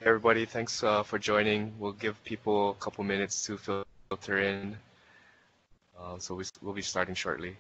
everybody. Thanks for joining. We'll give people a couple minutes to filter in. So we'll be starting shortly.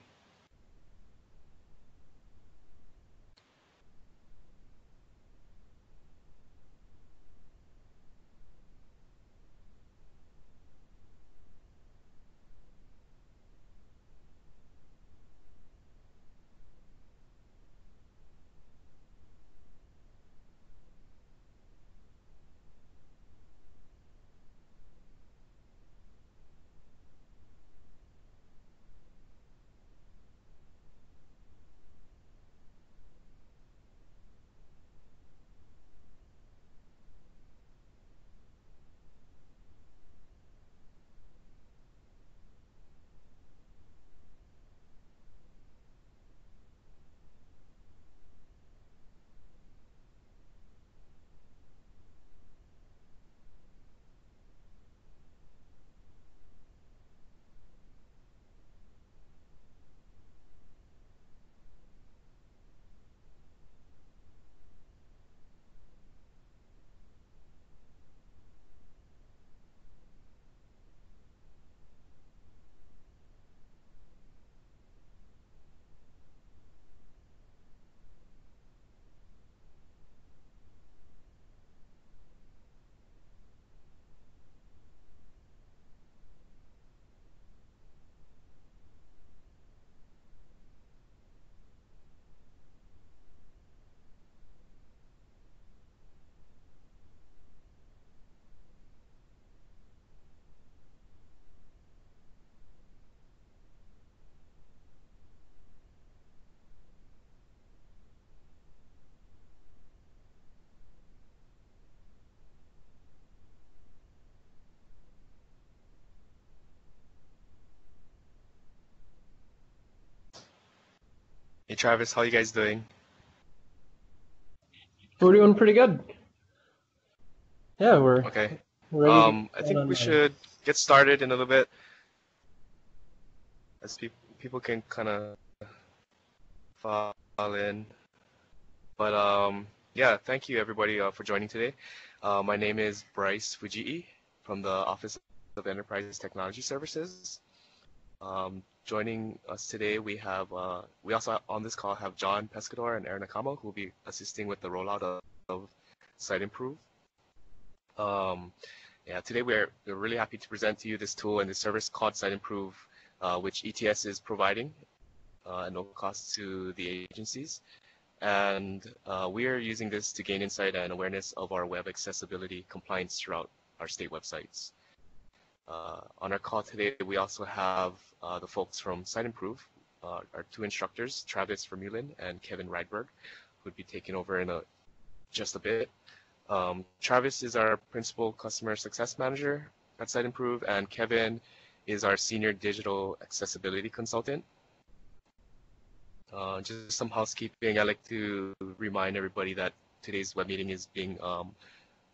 Hey Travis, how you guys doing? We're doing pretty good. Yeah, we're Okay. ready. I think we should get started in a little bit, as people can kind of file in. But yeah, thank you everybody for joining today. My name is Bryce Fujii from the Office of Enterprise Technology Services. Joining us today, we also on this call have John Pescador and Aaron Nakamo, who will be assisting with the rollout of Siteimprove. Yeah, today we're really happy to present to you this tool and this service called Siteimprove, which ETS is providing at no cost to the agencies. And we are using this to gain insight and awareness of our web accessibility compliance throughout our state websites. On our call today, we also have the folks from Siteimprove, our two instructors, Travis Vermeulen and Kevin Rydberg, who would be taking over in just a bit. Travis is our principal customer success manager at Siteimprove, and Kevin is our senior digital accessibility consultant. Just some housekeeping. I'd like to remind everybody that today's web meeting is being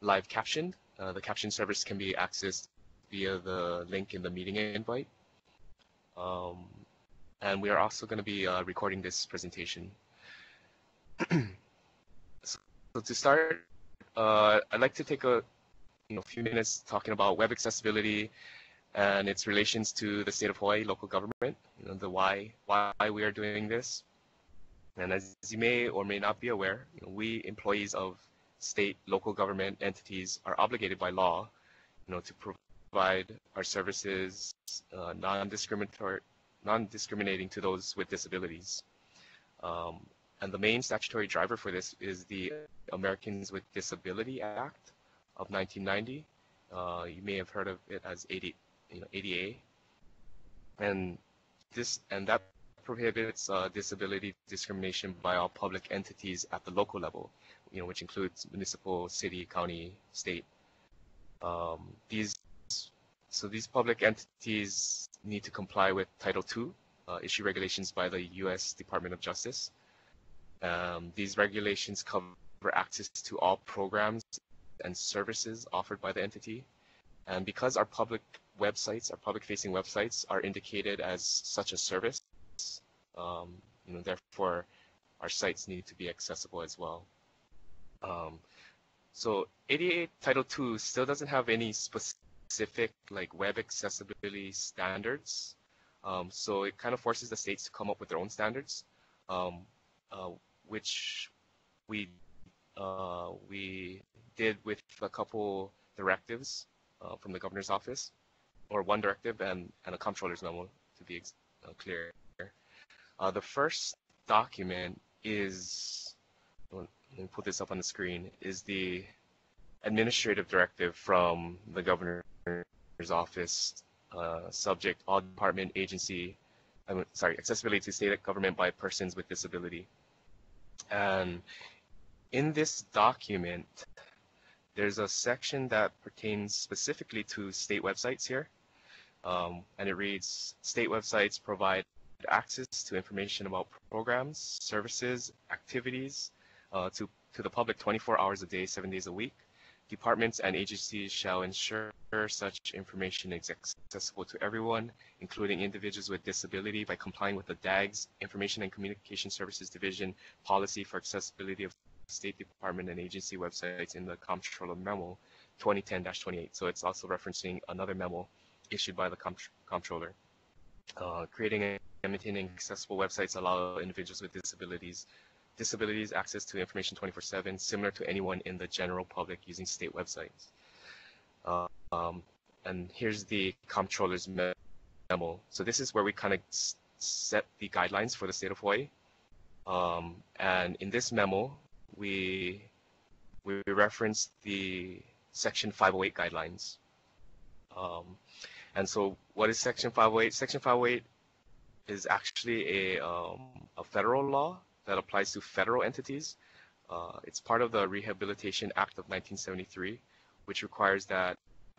live captioned. The caption service can be accessed via the link in the meeting invite. And we are also going to be recording this presentation. So to start, I'd like to take a few minutes talking about web accessibility and its relations to the state of Hawaii local government, the why we are doing this. And as you may or may not be aware, we employees of state local government entities are obligated by law, to provide our services non-discriminating to those with disabilities. And the main statutory driver for this is the Americans with Disability Act of 1990. You may have heard of it as ADA. And that prohibits disability discrimination by all public entities at the local level, which includes municipal, city, county, state. These public entities need to comply with Title II, issue regulations by the U.S. Department of Justice. These regulations cover access to all programs and services offered by the entity. And because our public facing websites are indicated as such a service, therefore our sites need to be accessible as well. So 88 Title II still doesn't have any specific like web accessibility standards. So it kind of forces the states to come up with their own standards, um, uh, which we we did with a couple directives from the governor's office, or one directive and a comptroller's memo to be clear. The first document is, let me put this up on the screen, is the administrative directive from the governor's office, subject all department agency, accessibility to state government by persons with disability. And in this document, there's a section that pertains specifically to state websites here. And it reads, state websites provide access to information about programs, services, activities to the public 24 hours a day, 7 days a week. Departments and agencies shall ensure such information is accessible to everyone, including individuals with disability, by complying with the DAG's Information and Communication Services Division policy for accessibility of State Department and agency websites in the Comptroller Memo 2010-28. So it's also referencing another memo issued by the Comptroller. Creating and maintaining accessible websites allow individuals with disabilities access to information 24/7, similar to anyone in the general public using state websites. And here's the Comptroller's memo. So this is where we kind of set the guidelines for the state of Hawaii. And in this memo, we reference the Section 508 guidelines. And so what is Section 508? Section 508 is actually a federal law that applies to federal entities. It's part of the Rehabilitation Act of 1973, which requires that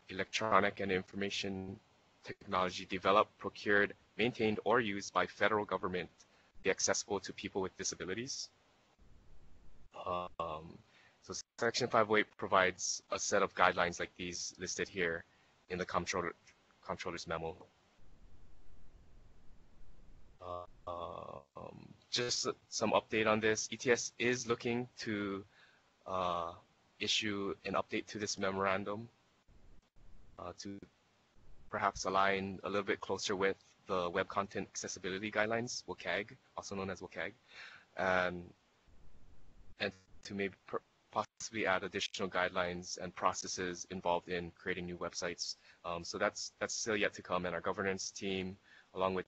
electronic and information technology developed, procured, maintained, or used by federal government be accessible to people with disabilities. So Section 508 provides a set of guidelines like these listed here in the Comptroller's memo. Just some update on this. ETS is looking to issue an update to this memorandum to perhaps align a little bit closer with the Web Content Accessibility Guidelines, WCAG, also known as WCAG, and to maybe possibly add additional guidelines and processes involved in creating new websites. So that's still yet to come, and our governance team, along with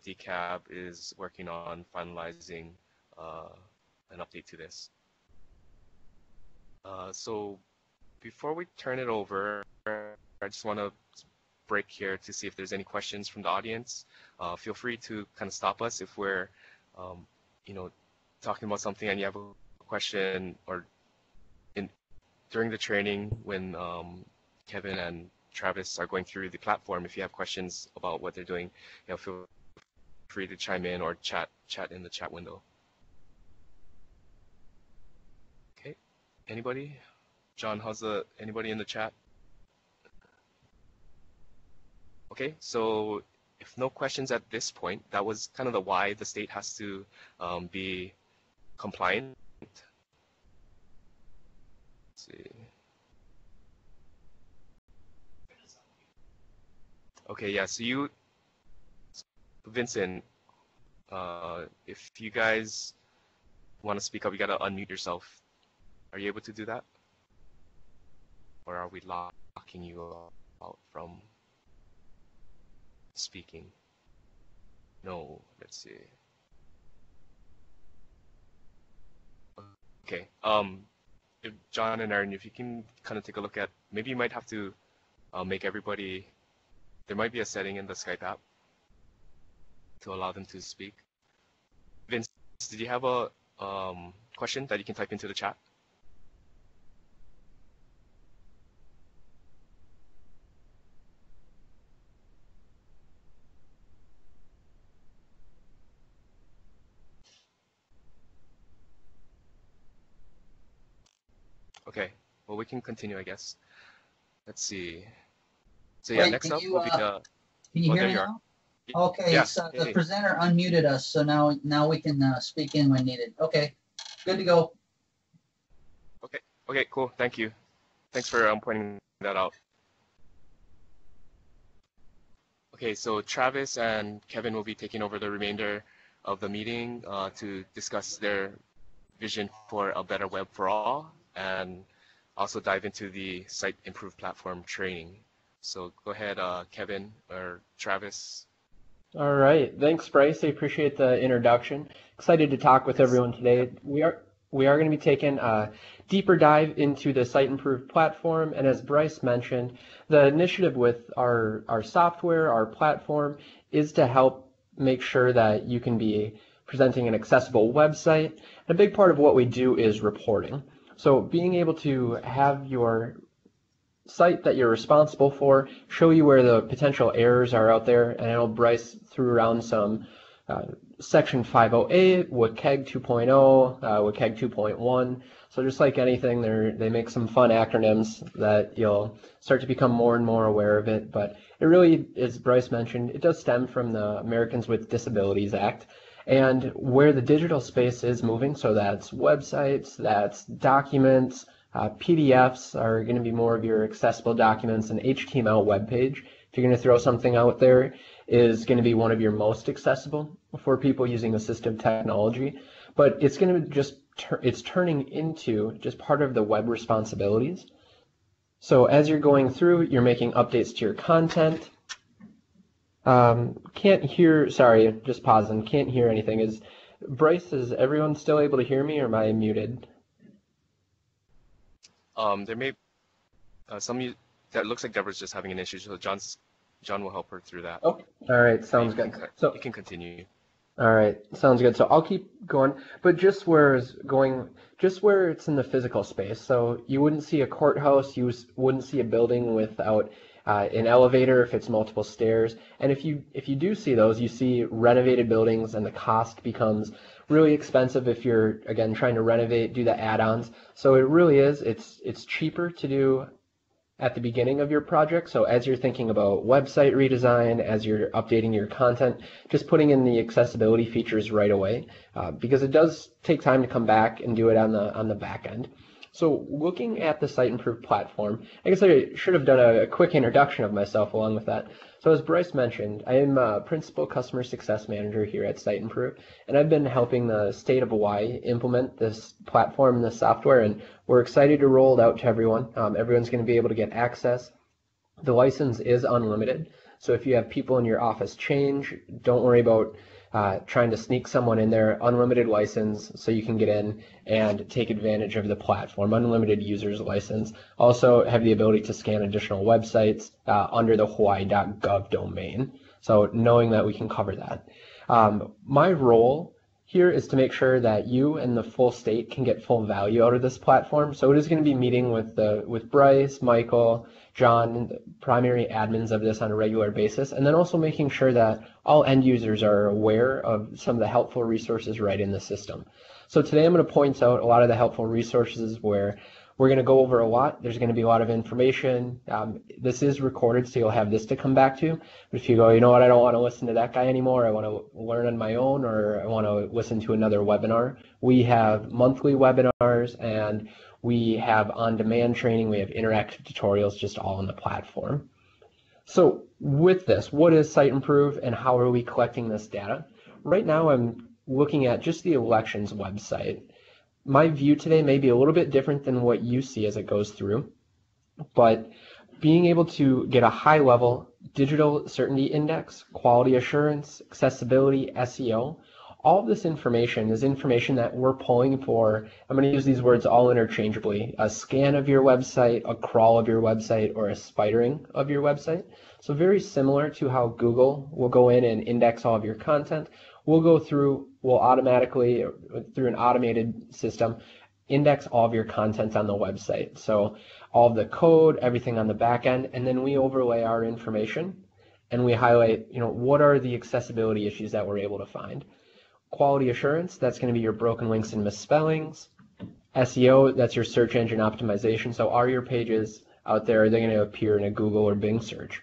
DCAB, is working on finalizing an update to this. So before we turn it over, I just want to break here to see if there's any questions from the audience. Feel free to kind of stop us if we're, talking about something and you have a question, or during the training when Kevin and Travis are going through the platform, if you have questions about what they're doing, feel free to chime in or chat in the chat window. Okay, anybody? John, anybody in the chat? Okay, so if no questions at this point, that was kind of the why the state has to be compliant. Let's see. Okay, yeah, so Vincent, if you guys want to speak up, you got to unmute yourself. Are you able to do that? Or are we locking you out from speaking? No, let's see. Okay, if John and Aaron, if you can kind of take a look at, maybe you might have to make everybody, there might be a setting in the Skype app to allow them to speak. Vince, did you have a question that you can type into the chat? Okay, well, we can continue, I guess. Let's see. So yeah, next up will be the. Can you hear me now? Okay, yeah, so the presenter unmuted us, so now we can speak in when needed. Okay, good to go. Okay, Okay, cool. Thank you. Thanks for pointing that out. Okay, so Travis and Kevin will be taking over the remainder of the meeting to discuss their vision for a better web for all and also dive into the Siteimprove platform training. So go ahead, Kevin or Travis. All right. Thanks, Bryce. I appreciate the introduction. Excited to talk with everyone today. We are going to be taking a deeper dive into the Siteimprove platform. And as Bryce mentioned, the initiative with our software, our platform, is to help make sure that you can be presenting an accessible website. And a big part of what we do is reporting. So being able to have your site that you're responsible for, show you where the potential errors are out there. And I know Bryce threw around some Section 508, WCAG 2.0, WCAG 2.1. So just like anything, they make some fun acronyms that you'll start to become more and more aware of it. But it really, as Bryce mentioned, it does stem from the Americans with Disabilities Act and where the digital space is moving. So that's websites, that's documents, PDFs are going to be more of your accessible documents. An HTML web page, if you're going to throw something out there, is going to be one of your most accessible for people using assistive technology. But it's going to just it's turning into just part of the web responsibilities. So as you're going through, you're making updates to your content. Can't hear. Sorry, just pausing. Can't hear anything. Is everyone still able to hear me, or am I muted? There may that looks like Deborah's just having an issue, so John will help her through that. Oh, all right, sounds good. So you can continue. All right, sounds good. So I'll keep going, but just where it's in the physical space. So you wouldn't see a courthouse, you wouldn't see a building without an elevator if it's multiple stairs. And if you do see those, you see renovated buildings, and the cost becomes really expensive if you're, again, trying to renovate, do the add-ons. So it really is, it's cheaper to do at the beginning of your project. So as you're thinking about website redesign, as you're updating your content, just putting in the accessibility features right away, because it does take time to come back and do it on the back end. So looking at the Siteimprove platform, I guess I should have done a quick introduction of myself along with that. So as Bryce mentioned, I am a Principal Customer Success Manager here at Siteimprove, and I've been helping the state of Hawaii implement this platform and this software, and we're excited to roll it out to everyone. Everyone's going to be able to get access. The license is unlimited, so if you have people in your office change, don't worry about trying to sneak someone in there. Unlimited license, so you can get in and take advantage of the platform. Unlimited users license. Also have the ability to scan additional websites under the hawaii.gov domain. So knowing that we can cover that. My role here is to make sure that you and the full state can get full value out of this platform. So it is going to be meeting with Bryce, Michael, John, the primary admins of this on a regular basis, and then also making sure that all end users are aware of some of the helpful resources right in the system. So today I'm going to point out a lot of the helpful resources where we're going to go over a lot. There's going to be a lot of information. This is recorded, so you'll have this to come back to. But if you go, you know what, I don't want to listen to that guy anymore, I want to learn on my own, or I want to listen to another webinar, we have monthly webinars, and we have on-demand training, we have interactive tutorials, just all on the platform. So with this, what is Siteimprove and how are we collecting this data? Right now I'm looking at just the elections website. My view today may be a little bit different than what you see as it goes through, but being able to get a high-level digital certainty index, quality assurance, accessibility, SEO, all of this information is information that we're pulling for, I'm going to use these words all interchangeably, a scan of your website, a crawl of your website, or a spidering of your website. So very similar to how Google will go in and index all of your content, we'll automatically, through an automated system, index all of your content on the website. So all of the code, everything on the back end, and then we overlay our information and we highlight, what are the accessibility issues that we're able to find. Quality assurance, that's going to be your broken links and misspellings. SEO, that's your search engine optimization. So are your pages out there, are they going to appear in a Google or Bing search?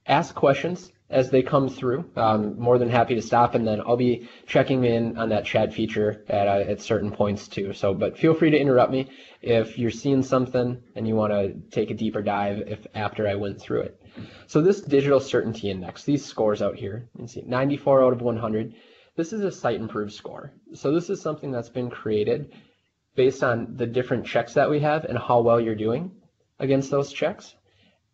Ask questions as they come through. I'm more than happy to stop, and then I'll be checking in on that chat feature at certain points too. So, but feel free to interrupt me if you're seeing something and you want to take a deeper dive if after I went through it. So this digital certainty index, these scores out here, you can see 94 out of 100. This is a Siteimprove score. So this is something that's been created based on the different checks that we have and how well you're doing against those checks.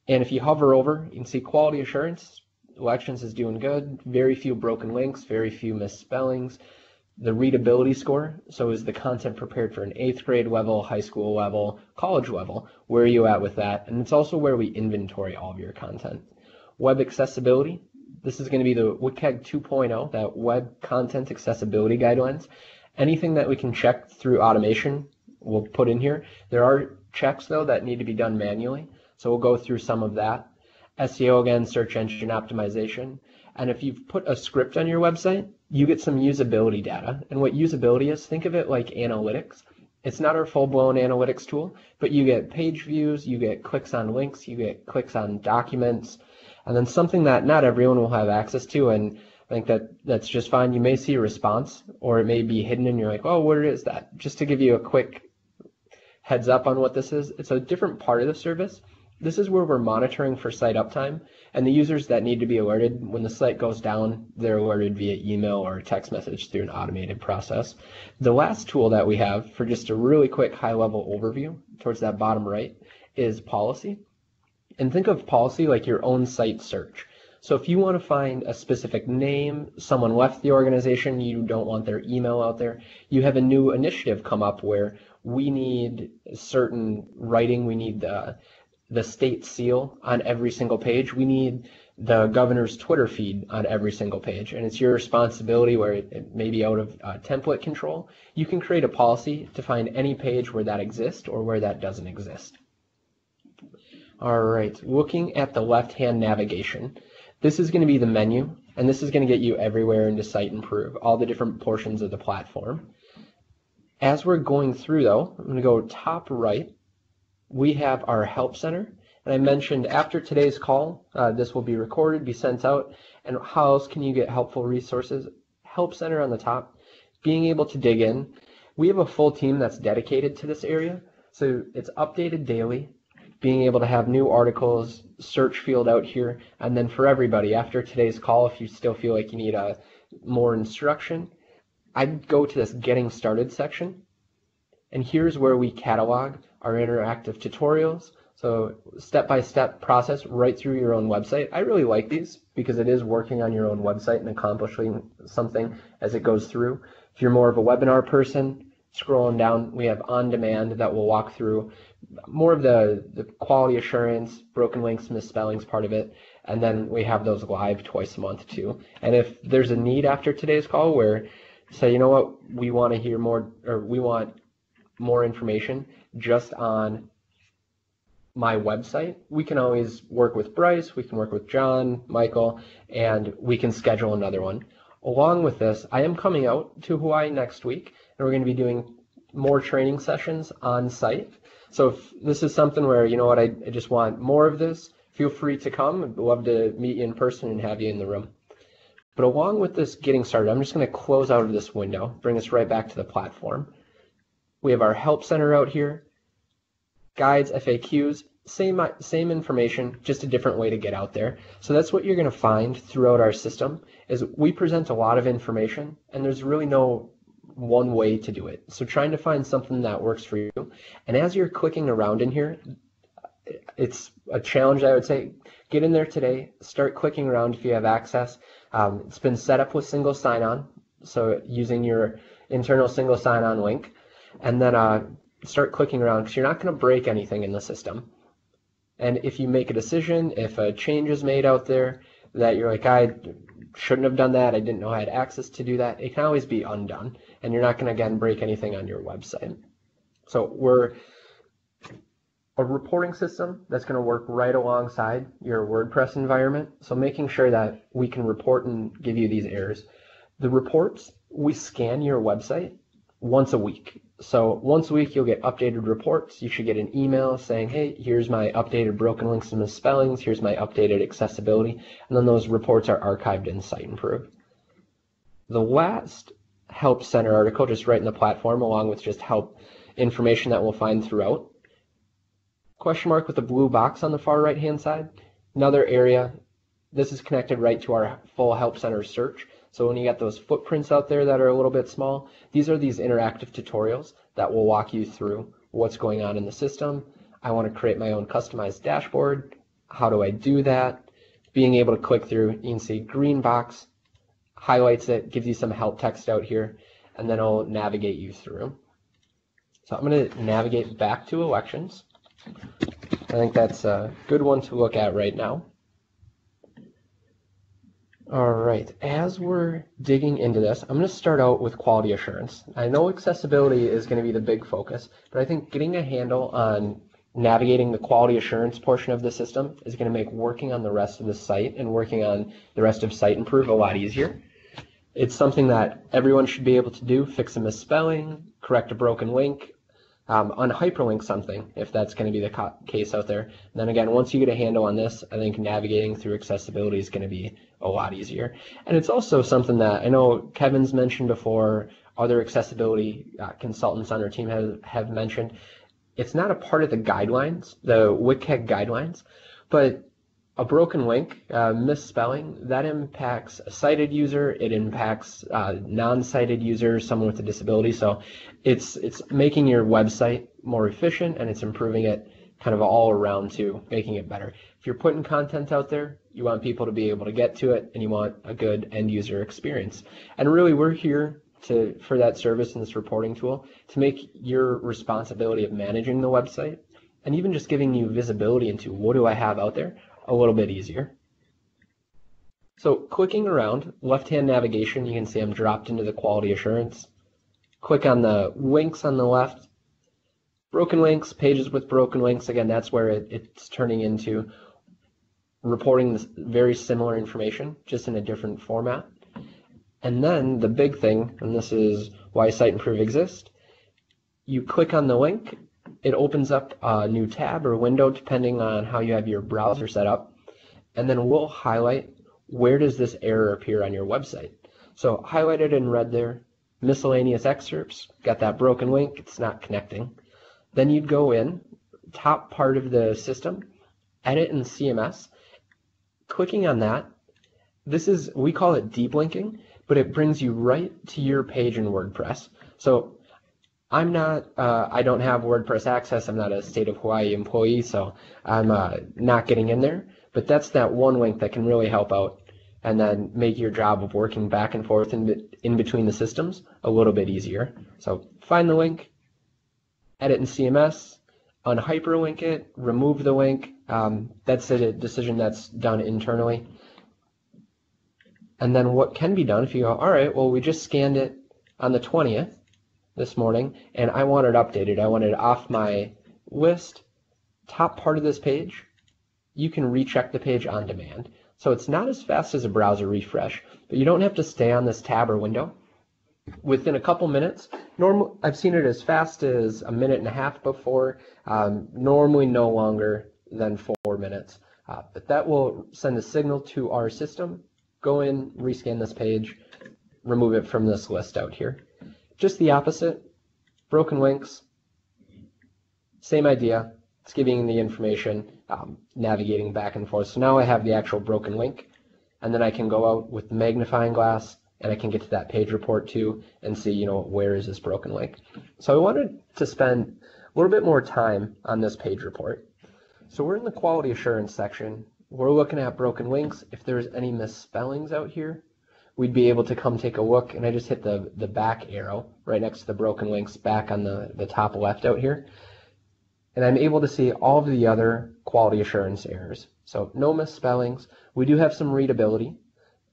And if you hover over, you can see quality assurance. Elections is doing good. Very few broken links, very few misspellings. The readability score, so is the content prepared for an 8th grade level, high school level, college level? Where are you at with that? And it's also where we inventory all of your content. Web accessibility, this is going to be the WCAG 2.0, that web content accessibility guidelines. Anything that we can check through automation, we'll put in here. There are checks, though, that need to be done manually, so we'll go through some of that. SEO again, search engine optimization. And if you've put a script on your website, you get some usability data. And what usability is, think of it like analytics. It's not our full-blown analytics tool, but you get page views, you get clicks on links, you get clicks on documents, and then something that not everyone will have access to, and I think that's just fine. You may see a response, or it may be hidden and you're like, oh, where is that? Just to give you a quick heads up on what this is, it's a different part of the service. This is where we're monitoring for site uptime, and the users that need to be alerted when the site goes down, they're alerted via email or text message through an automated process. The last tool that we have for just a really quick high-level overview towards that bottom right is policy. And think of policy like your own site search. So if you want to find a specific name, someone left the organization, you don't want their email out there, you have a new initiative come up where we need certain writing, we need the state seal on every single page. We need the governor's Twitter feed on every single page, and it's your responsibility where it may be out of template control. You can create a policy to find any page where that exists or where that doesn't exist. All right, looking at the left-hand navigation, this is going to be the menu, and this is going to get you everywhere into Siteimprove, all the different portions of the platform. As we're going through, though, I'm going to go top right. We have our Help Center, and I mentioned after today's call, this will be recorded, be sent out, and how else can you get helpful resources? Help Center on the top, being able to dig in. We have a full team that's dedicated to this area, so it's updated daily, being able to have new articles, search field out here, and then for everybody, after today's call, if you still feel like you need more instruction, I'd go to this Getting Started section, and here's where we catalog our interactive tutorials. So step-by-step process right through your own website. I really like these because it is working on your own website and accomplishing something as it goes through. If you're more of a webinar person, scrolling down, we have on demand that will walk through more of the quality assurance, broken links, misspellings part of it. And then we have those live twice a month too. And if there's a need after today's call where say, you know what, we want to hear more, or we want more information just on my website, we can always work with Bryce, we can work with John, Michael, and we can schedule another one. Along with this, I am coming out to Hawaii next week, and we're going to be doing more training sessions on site. So if this is something where, you know what, I just want more of this, feel free to come. I'd love to meet you in person and have you in the room. But along with this getting started, I'm just going to close out of this window, bring us right back to the platform. We have our Help Center out here, guides, FAQs, same information, just a different way to get out there. So that's what you're going to find throughout our system, is we present a lot of information, and there's really no one way to do it. So trying to find something that works for you. And as you're clicking around in here, it's a challenge, I would say. Get in there today, start clicking around if you have access. It's been set up with single sign-on, so using your internal single sign-on link, and then start clicking around because you're not going to break anything in the system. And if you make a decision, if a change is made out there that you're like, I shouldn't have done that, I didn't know I had access to do that, it can always be undone, and you're not going to, again, break anything on your website. So we're a reporting system that's going to work right alongside your WordPress environment, so making sure that we can report and give you these errors. The reports, we scan your website once a week. So once a week, you'll get updated reports. You should get an email saying, hey, here's my updated broken links and misspellings. Here's my updated accessibility. And then those reports are archived in Siteimprove. The last Help Center article, just right in the platform, along with just help information that we'll find throughout. Question mark with a blue box on the far right-hand side. Another area. This is connected right to our full Help Center search. So when you got those footprints out there that are a little bit small, these are these interactive tutorials that will walk you through what's going on in the system. I want to create my own customized dashboard. How do I do that? Being able to click through, you can see green box, highlights it, gives you some help text out here, and then it'll navigate you through. So I'm going to navigate back to elections. I think that's a good one to look at right now. All right, as we're digging into this, I'm going to start out with quality assurance. I know accessibility is going to be the big focus, but I think getting a handle on navigating the quality assurance portion of the system is going to make working on the rest of the site and working on the rest of Siteimprove a lot easier. It's something that everyone should be able to do: fix a misspelling, correct a broken link, unhyperlink something if that's going to be the case out there. And then again, once you get a handle on this, I think navigating through accessibility is going to be a lot easier. And it's also something that I know Kevin's mentioned before, other accessibility consultants on our team have mentioned. It's not a part of the guidelines, the WCAG guidelines, but a broken link, misspelling, that impacts a sighted user, it impacts non-sighted users, someone with a disability. So it's making your website more efficient, and it's improving it kind of all around too, making it better. If you're putting content out there, you want people to be able to get to it, and you want a good end user experience. And really, we're here for that service and this reporting tool to make your responsibility of managing the website and even just giving you visibility into what do I have out there a little bit easier. So clicking around, left-hand navigation, you can see I'm dropped into the quality assurance. Click on the links on the left. Broken links, pages with broken links, again, that's where it's turning into reporting this very similar information, just in a different format. And then the big thing, and this is why Siteimprove exists, you click on the link, it opens up a new tab or window depending on how you have your browser set up, and then we'll highlight where does this error appear on your website. So highlighted in red there, miscellaneous excerpts, got that broken link, it's not connecting. Then you'd go in, top part of the system, edit in CMS, clicking on that. This is, we call it deep linking, but it brings you right to your page in WordPress. So I don't have WordPress access. I'm not a State of Hawaii employee, so I'm not getting in there. But that's that one link that can really help out and then make your job of working back and forth in between the systems a little bit easier. So find the link, edit in CMS, unhyperlink it, remove the link. That's a decision that's done internally. And then what can be done if you go, all right, well, we just scanned it on the 20th this morning, and I want it updated. I want it off my list, top part of this page. You can recheck the page on demand. So it's not as fast as a browser refresh, but you don't have to stay on this tab or window. Within a couple minutes, I've seen it as fast as a minute and a half before, normally no longer than 4 minutes. But that will send a signal to our system, go in, rescan this page, remove it from this list out here. Just the opposite, broken links, same idea. It's giving the information, navigating back and forth. So now I have the actual broken link, and then I can go out with the magnifying glass, and I can get to that page report too and see, where is this broken link. So I wanted to spend a little bit more time on this page report. So we're in the quality assurance section. We're looking at broken links. If there's any misspellings out here, we'd be able to come take a look, and I just hit the back arrow right next to the broken links back on the top left out here. And I'm able to see all of the other quality assurance errors. So no misspellings. We do have some readability.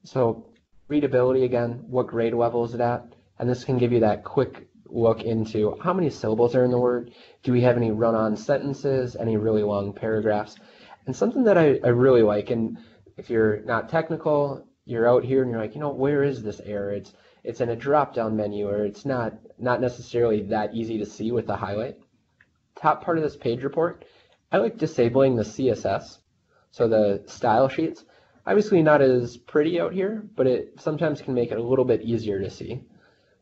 So readability, again, what grade level is it at? And this can give you that quick look into how many syllables are in the word. Do we have any run-on sentences, any really long paragraphs? And something that I really like, and if you're not technical, you're out here and you're like, where is this error? it's in a drop-down menu, or it's not necessarily that easy to see with the highlight. Top part of this page report, I like disabling the CSS, so the style sheets. Obviously not as pretty out here, but it sometimes can make it a little bit easier to see.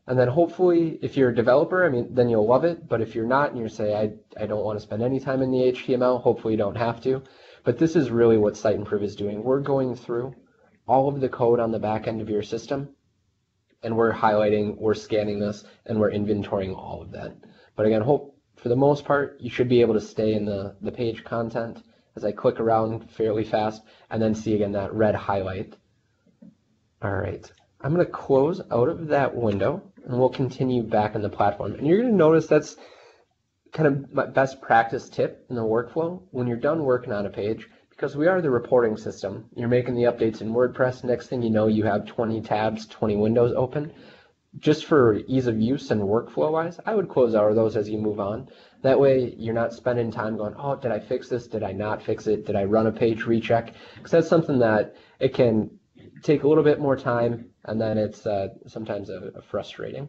And then hopefully, if you're a developer, I mean, then you'll love it. But if you're not and you say, I don't want to spend any time in the HTML, hopefully you don't have to. But this is really what Siteimprove is doing. We're going through all of the code on the back end of your system, and we're highlighting, we're scanning this, and we're inventorying all of that. But again, for the most part, you should be able to stay in the page content as I click around fairly fast, and then see again that red highlight. All right, I'm going to close out of that window, and we'll continue back in the platform. And you're going to notice that's kind of my best practice tip in the workflow. When you're done working on a page, because we are the reporting system, you're making the updates in WordPress, next thing you know, you have 20 tabs, 20 windows open. Just for ease of use and workflow wise, I would close out of those as you move on. That way you're not spending time going, oh, did I fix this? Did I not fix it? Did I run a page recheck? Because that's something that it can take a little bit more time, and then it's sometimes frustrating.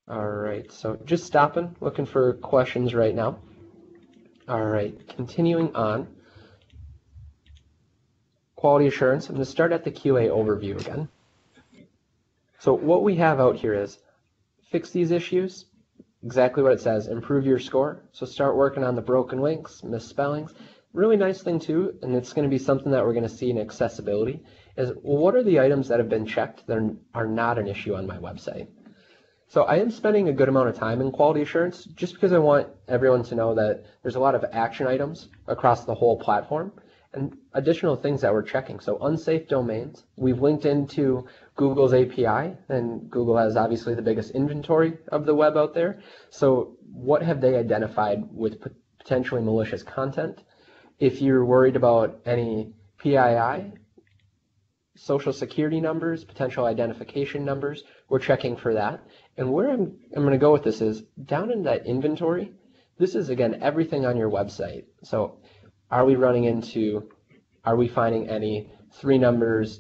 All right, so just stopping, looking for questions right now. All right, continuing on. Quality assurance, I'm going to start at the QA overview again. So what we have out here is fix these issues, exactly what it says, improve your score. So start working on the broken links, misspellings. Really nice thing too, and it's going to be something that we're going to see in accessibility, is what are the items that have been checked that are not an issue on my website? So I am spending a good amount of time in quality assurance just because I want everyone to know that there's a lot of action items across the whole platform and additional things that we're checking. So unsafe domains, we've linked into Google's API, and Google has obviously the biggest inventory of the web out there. So what have they identified with potentially malicious content? If you're worried about any PII, social security numbers, potential identification numbers, we're checking for that. And where I'm going to go with this is down in that inventory, this is again everything on your website. So are we finding any three numbers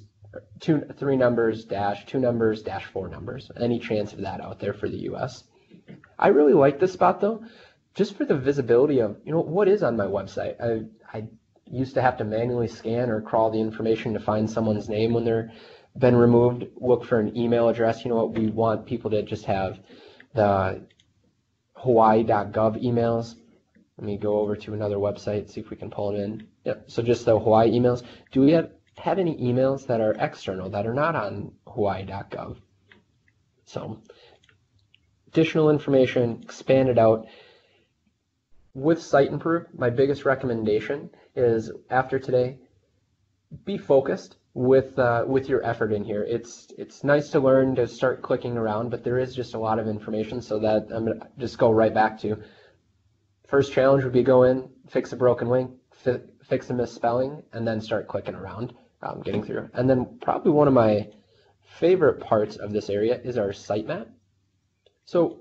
dash 4 numbers? Any chance of that out there for the US? I really like this spot though, just for the visibility of, what is on my website. I used to have to manually scan or crawl the information to find someone's name when they're been removed, look for an email address. We want people to just have the hawaii.gov emails. Let me go over to another website, see if we can pull them in. Yep, so just the Hawaii emails. Do we have any emails that are external, that are not on hawaii.gov? So additional information, expand it out. With Siteimprove, my biggest recommendation is after today, be focused with your effort in here. It's nice to learn to start clicking around, but there is just a lot of information, so that I'm going to just go right back to first challenge would be go in, fix a broken link, fix a misspelling, and then start clicking around, getting through. And then probably one of my favorite parts of this area is our sitemap. So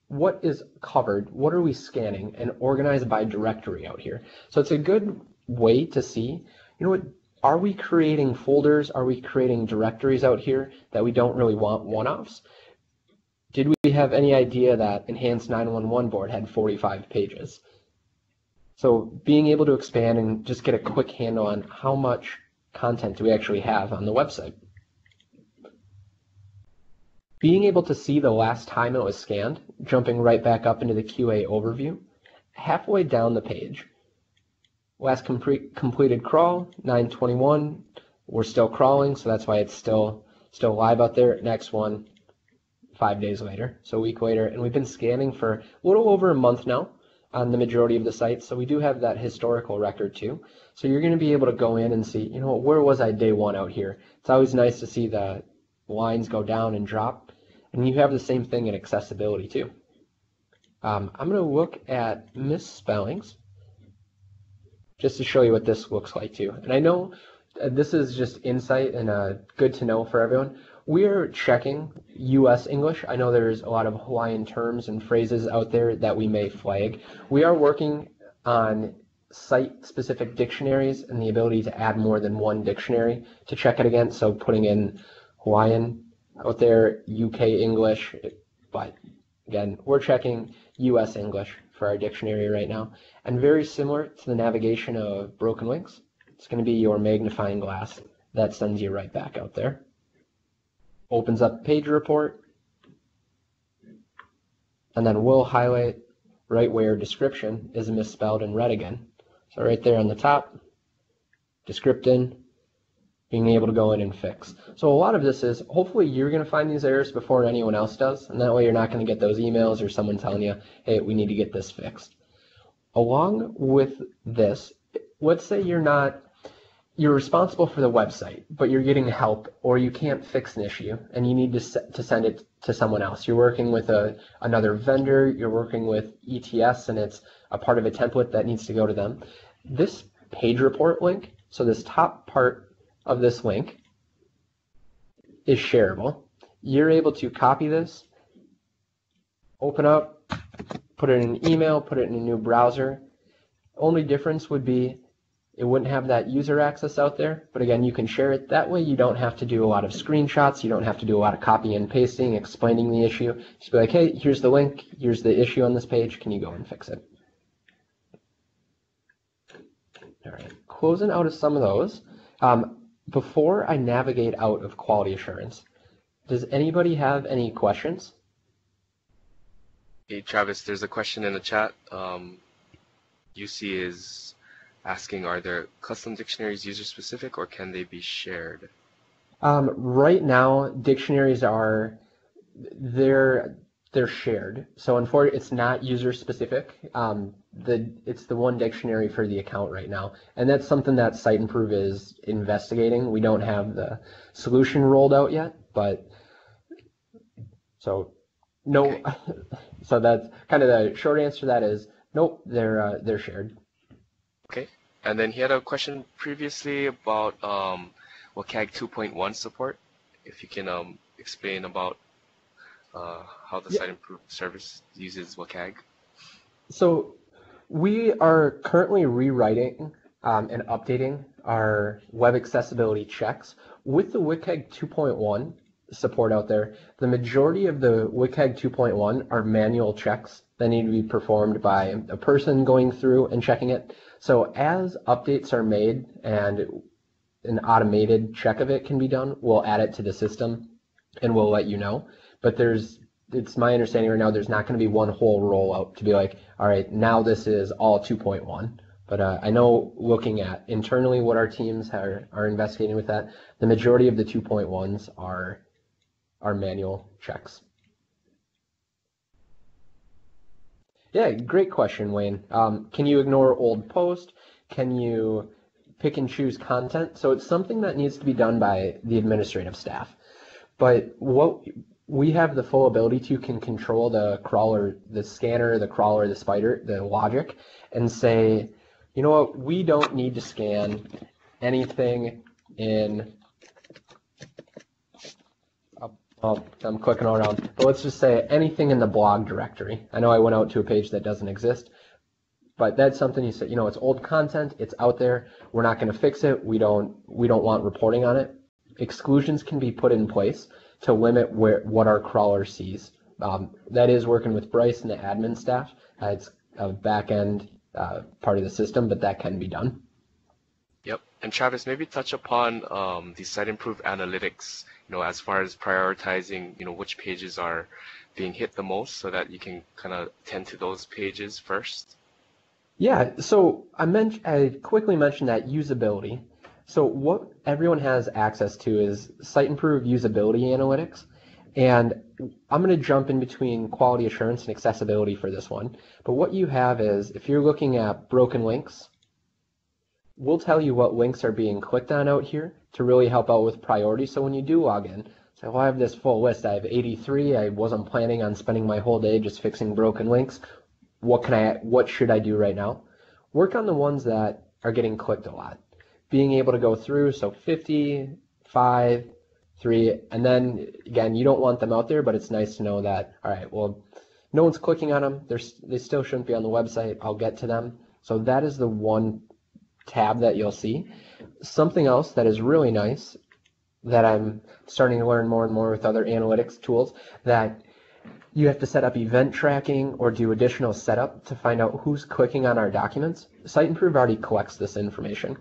what is covered, what are we scanning, and organized by directory out here. So it's a good way to see, are we creating folders, are we creating directories out here that we don't really want one-offs? Did we have any idea that Enhanced 911 board had 45 pages? So being able to expand and just get a quick handle on how much content do we actually have on the website. Being able to see the last time it was scanned, jumping right back up into the QA overview, halfway down the page. Last completed crawl, 9/21. We're still crawling, so that's why it's still live out there. Next one, 5 days later, so a week later. And we've been scanning for a little over a month now on the majority of the sites, so we do have that historical record too. So you're going to be able to go in and see, where was I day one out here? It's always nice to see the lines go down and drop, and you have the same thing in accessibility too. I'm going to look at misspellings just to show you what this looks like too. And I know this is just insight and good to know for everyone. We're checking US English. I know there's a lot of Hawaiian terms and phrases out there that we may flag. We are working on site-specific dictionaries and the ability to add more than one dictionary to check it against. So putting in Hawaiian out there, UK English, but again, we're checking US English for our dictionary right now. And very similar to the navigation of broken links, it's going to be your magnifying glass that sends you right back out there. Opens up page report, and then we'll highlight right where description is misspelled in red again. So right there on the top, descriptin, being able to go in and fix. So a lot of this is, hopefully you're going to find these errors before anyone else does, and that way you're not going to get those emails or someone telling you, hey, we need to get this fixed. Along with this, let's say you're responsible for the website, but you're getting help or you can't fix an issue and you need to send it to someone else. You're working with another vendor, you're working with ETS, and it's a part of a template that needs to go to them. This page report link, so this top part of this link is shareable. You're able to copy this, open up, put it in an email, put it in a new browser. Only difference would be it wouldn't have that user access out there, but again, you can share it. That way you don't have to do a lot of screenshots, you don't have to do a lot of copy and pasting, explaining the issue. Just be like, hey, here's the link, here's the issue on this page, can you go and fix it? All right, closing out of some of those. Before I navigate out of quality assurance, does anybody have any questions? Hey, Travis, there's a question in the chat. UC is asking, are there custom dictionaries user-specific or can they be shared? Right now, dictionaries they're shared. So unfortunately, it's not user-specific. It's the one dictionary for the account right now, and that's something that Siteimprove is investigating. We don't have the solution rolled out yet, but so no. Okay. So that's kind of the short answer to that is nope. They're shared. Okay, and then he had a question previously about WCAG 2.1 support. If you can explain about how the Siteimprove service uses WCAG. So we are currently rewriting and updating our web accessibility checks. With the WCAG 2.1 support out there, the majority of the WCAG 2.1 are manual checks that need to be performed by a person going through and checking it. So as updates are made and an automated check of it can be done, we'll add it to the system and we'll let you know. But it's my understanding right now there's not going to be one whole rollout to be like, all right, now this is all 2.1. But I know looking at internally what our teams are investigating with that, the majority of the 2.1s are manual checks. Yeah, great question, Wayne. Can you ignore old post? Can you pick and choose content? So it's something that needs to be done by the administrative staff. But what we have the full ability can control the crawler, the scanner, the crawler, the spider, the logic, and say, you know what, we don't need to scan anything in, I'm clicking around, but let's just say anything in the blog directory. I know I went out to a page that doesn't exist, but that's something you say, you know, it's old content, it's out there, we're not going to fix it, we don't want reporting on it. Exclusions can be put in place to limit what our crawler sees. That is working with Bryce and the admin staff. It's a back-end part of the system, but that can be done. Yep. And Travis, maybe touch upon the Siteimprove analytics, you know, as far as prioritizing, you know, which pages are being hit the most so that you can kind of tend to those pages first. Yeah, so I quickly mentioned that usability. So what everyone has access to is Siteimprove usability analytics, and I'm going to jump in between quality assurance and accessibility for this one. But what you have is, if you're looking at broken links, we'll tell you what links are being clicked on out here to really help out with priority. So when you do log in, say, well, I have this full list. I have 83. I wasn't planning on spending my whole day just fixing broken links. What should I do right now? Work on the ones that are getting clicked a lot. Being able to go through, so 50, 5, 3, and then again, you don't want them out there, but it's nice to know that, all right, well, no one's clicking on them. They still shouldn't be on the website. I'll get to them. So that is the one tab that you'll see. Something else that is really nice, that I'm starting to learn more and more with other analytics tools, that you have to set up event tracking or do additional setup to find out who's clicking on our documents. Siteimprove already collects this information.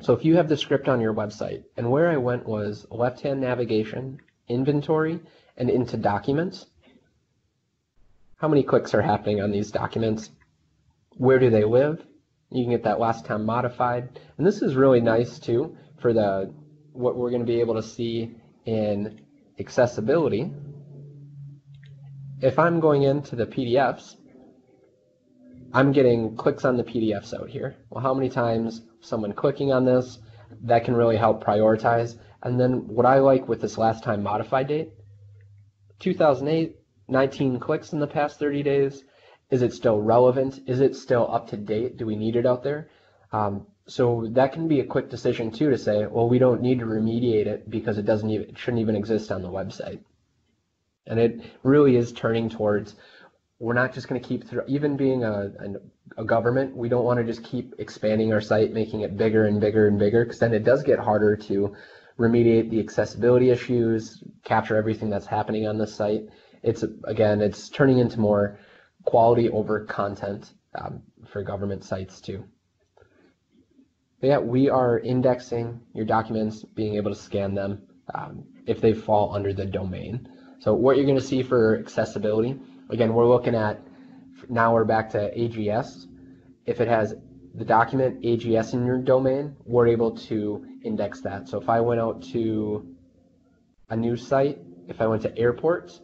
So if you have the script on your website, and where I went was left-hand navigation, inventory, and into documents, how many clicks are happening on these documents? Where do they live? You can get that last time modified. And this is really nice too for what we're going to be able to see in accessibility. If I'm going into the PDFs, I'm getting clicks on the PDFs out here. Well, how many times someone clicking on this? That can really help prioritize. And then what I like with this last time modified date, 2008, 19 clicks in the past 30 days. Is it still relevant? Is it still up to date? Do we need it out there? So that can be a quick decision too, to say, well, we don't need to remediate it because it shouldn't even exist on the website. And it really is turning towards, we're not just going to keep, even being a government, we don't want to just keep expanding our site, making it bigger and bigger and bigger, because then it does get harder to remediate the accessibility issues, capture everything that's happening on the site. It's turning into more quality over content for government sites too. But yeah, we are indexing your documents, being able to scan them if they fall under the domain. So what you're going to see for accessibility, again, we're looking at, now we're back to AGS. If it has the document AGS in your domain, we're able to index that. So if I went out to a new site, if I went to airports,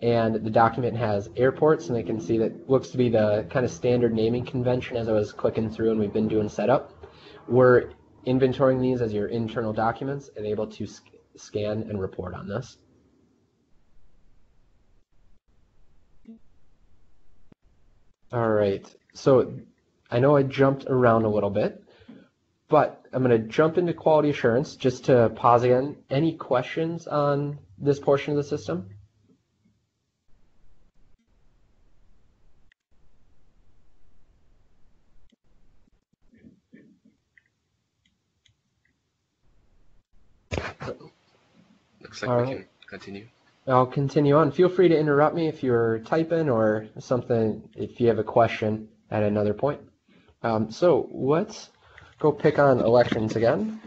and the document has airports, and I can see that looks to be the kind of standard naming convention as I was clicking through and we've been doing setup. We're inventorying these as your internal documents and able to scan and report on this. All right, so I know I jumped around a little bit, but I'm going to jump into quality assurance just to pause again. Any questions on this portion of the system? Looks like we can continue. I'll continue on. Feel free to interrupt me if you're typing or something, if you have a question at another point. So let's go pick on elections again.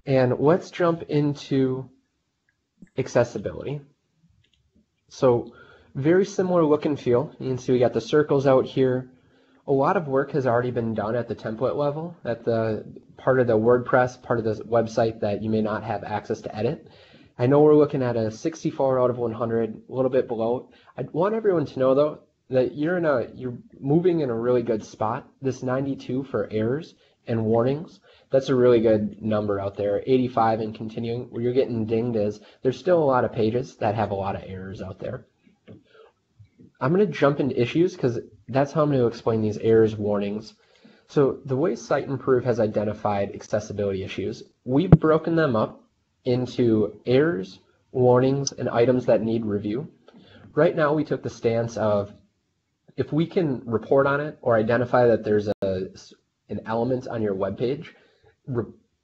And let's jump into accessibility. So very similar look and feel. You can see we got the circles out here. A lot of work has already been done at the template level, at the part of the WordPress, part of the website that you may not have access to edit. I know we're looking at a 64 out of 100, a little bit below. I want everyone to know though that you're moving in a really good spot. This 92 for errors and warnings, that's a really good number out there. 85 and continuing, where you're getting dinged is there's still a lot of pages that have a lot of errors out there. I'm going to jump into issues because that's how I'm going to explain these errors, warnings. So the way Siteimprove has identified accessibility issues, we've broken them up into errors, warnings, and items that need review. Right now we took the stance of if we can report on it or identify that there's an element on your web page,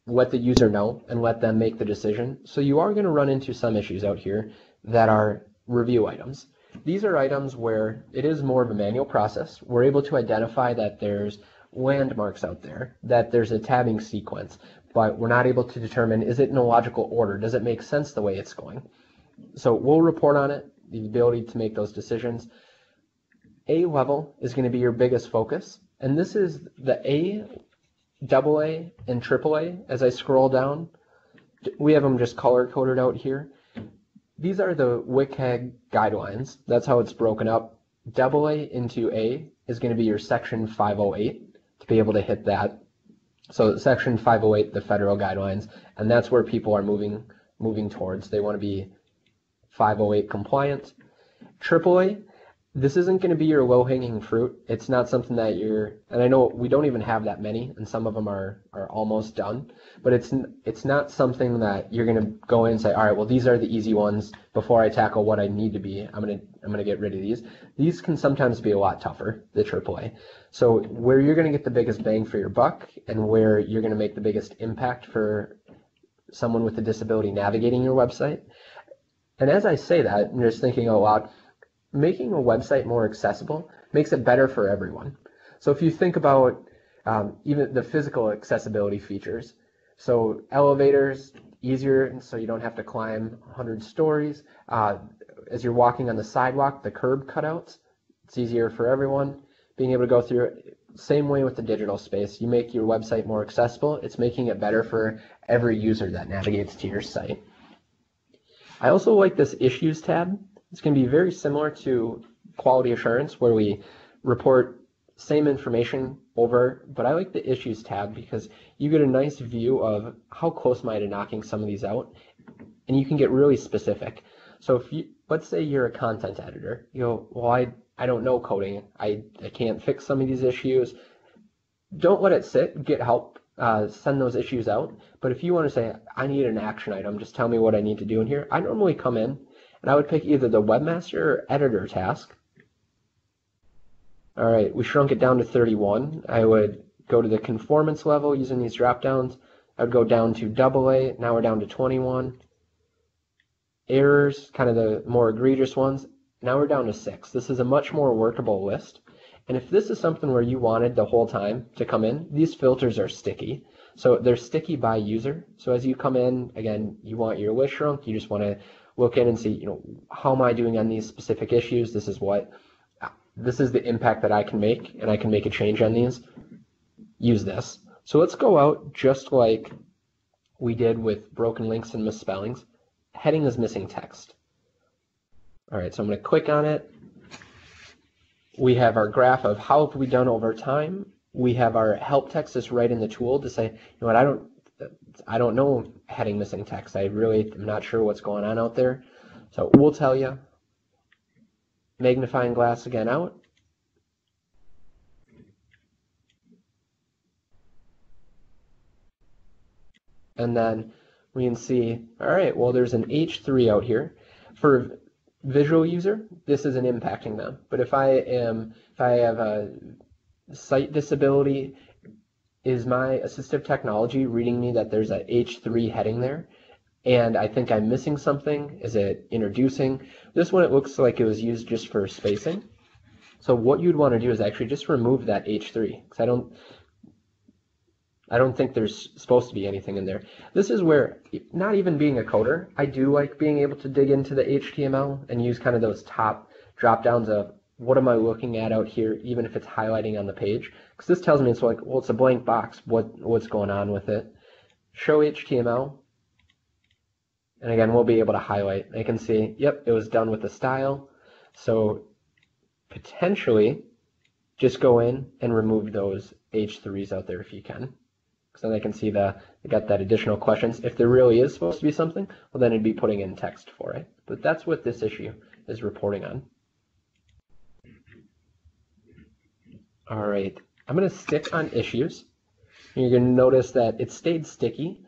let the user know and let them make the decision. So you are going to run into some issues out here that are review items. These are items where it is more of a manual process. We're able to identify that there's landmarks out there, that there's a tabbing sequence, but we're not able to determine, is it in a logical order? Does it make sense the way it's going? So we'll report on it, the ability to make those decisions. A level is going to be your biggest focus, and this is the A, AA, and AAA. As I scroll down, we have them just color-coded out here. These are the WCAG guidelines. That's how it's broken up. AA into A is going to be your section 508 to be able to hit that. So section 508, the federal guidelines, and that's where people are moving towards. They want to be 508 compliant. AAA, this isn't going to be your low-hanging fruit. It's not something that and I know we don't even have that many, and some of them are almost done, but it's not something that you're going to go in and say, all right, well, these are the easy ones before I tackle what I need to be. I'm going to get rid of these. These can sometimes be a lot tougher, the AAA. So where you're going to get the biggest bang for your buck and where you're going to make the biggest impact for someone with a disability navigating your website. And as I say that, I'm just thinking out loud, making a website more accessible makes it better for everyone. So if you think about even the physical accessibility features, so elevators, easier, so you don't have to climb 100 stories. As you're walking on the sidewalk, the curb cutouts, it's easier for everyone. Being able to go through it, same way with the digital space. You make your website more accessible, it's making it better for every user that navigates to your site. I also like this Issues tab. It's going to be very similar to quality assurance, where we report same information over, but I like the Issues tab because you get a nice view of how close am I to knocking some of these out, and you can get really specific. So if you, let's say you're a content editor, you go, well, I don't know coding, I can't fix some of these issues. Don't let it sit, get help, send those issues out. But if you want to say, I need an action item, just tell me what I need to do in here, I normally come in and I would pick either the webmaster or editor task. All right, we shrunk it down to 31. I would go to the conformance level using these drop downs. I would go down to AA, now we're down to 21. Errors, kind of the more egregious ones, now we're down to 6. This is a much more workable list. And if this is something where you wanted the whole time to come in, these filters are sticky. So they're sticky by user. So as you come in, again, you want your list shrunk, you just want to look in and see, you know, how am I doing on these specific issues? This is the impact that I can make, and I can make a change on these. Use this. So let's go out just like we did with broken links and misspellings. Heading is missing text. All right, so I'm going to click on it. We have our graph of how have we done over time. We have our help text is right in the tool to say, you know what, I don't know heading missing text. I really am not sure what's going on out there. So we'll tell you. Magnifying glass again out. And then we can see, all right, well, there's an H3 out here. For visual user, this isn't impacting them. But if I have a sight disability, is my assistive technology reading me that there's a H3 heading there? And I think I'm missing something. Is it introducing? This one, it looks like it was used just for spacing. So what you'd want to do is actually just remove that H3, because I don't think there's supposed to be anything in there. This is where, not even being a coder, I do like being able to dig into the HTML and use kind of those top drop downs of what am I looking at out here, even if it's highlighting on the page. Because this tells me it's like, well, it's a blank box. What's going on with it? Show HTML. And again, we'll be able to highlight. I can see, yep, it was done with the style. So potentially, just go in and remove those H3s out there if you can. So then I can see they got that additional questions. If there really is supposed to be something, well, then it'd be putting in text for it. But that's what this issue is reporting on. All right, I'm going to stick on issues. You're going to notice that it stayed sticky.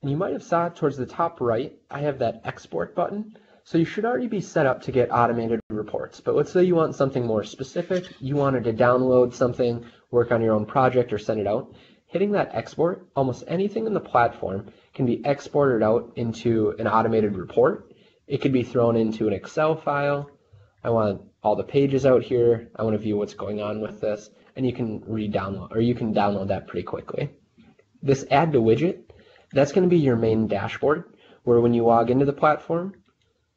And you might have saw it towards the top right, I have that export button. So you should already be set up to get automated reports. But let's say you want something more specific. You wanted to download something, work on your own project, or send it out. Hitting that export, almost anything in the platform can be exported out into an automated report. It could be thrown into an Excel file. I want all the pages out here. I want to view what's going on with this. And you can re-download, or you can download that pretty quickly. This add to widget, that's going to be your main dashboard, where when you log into the platform,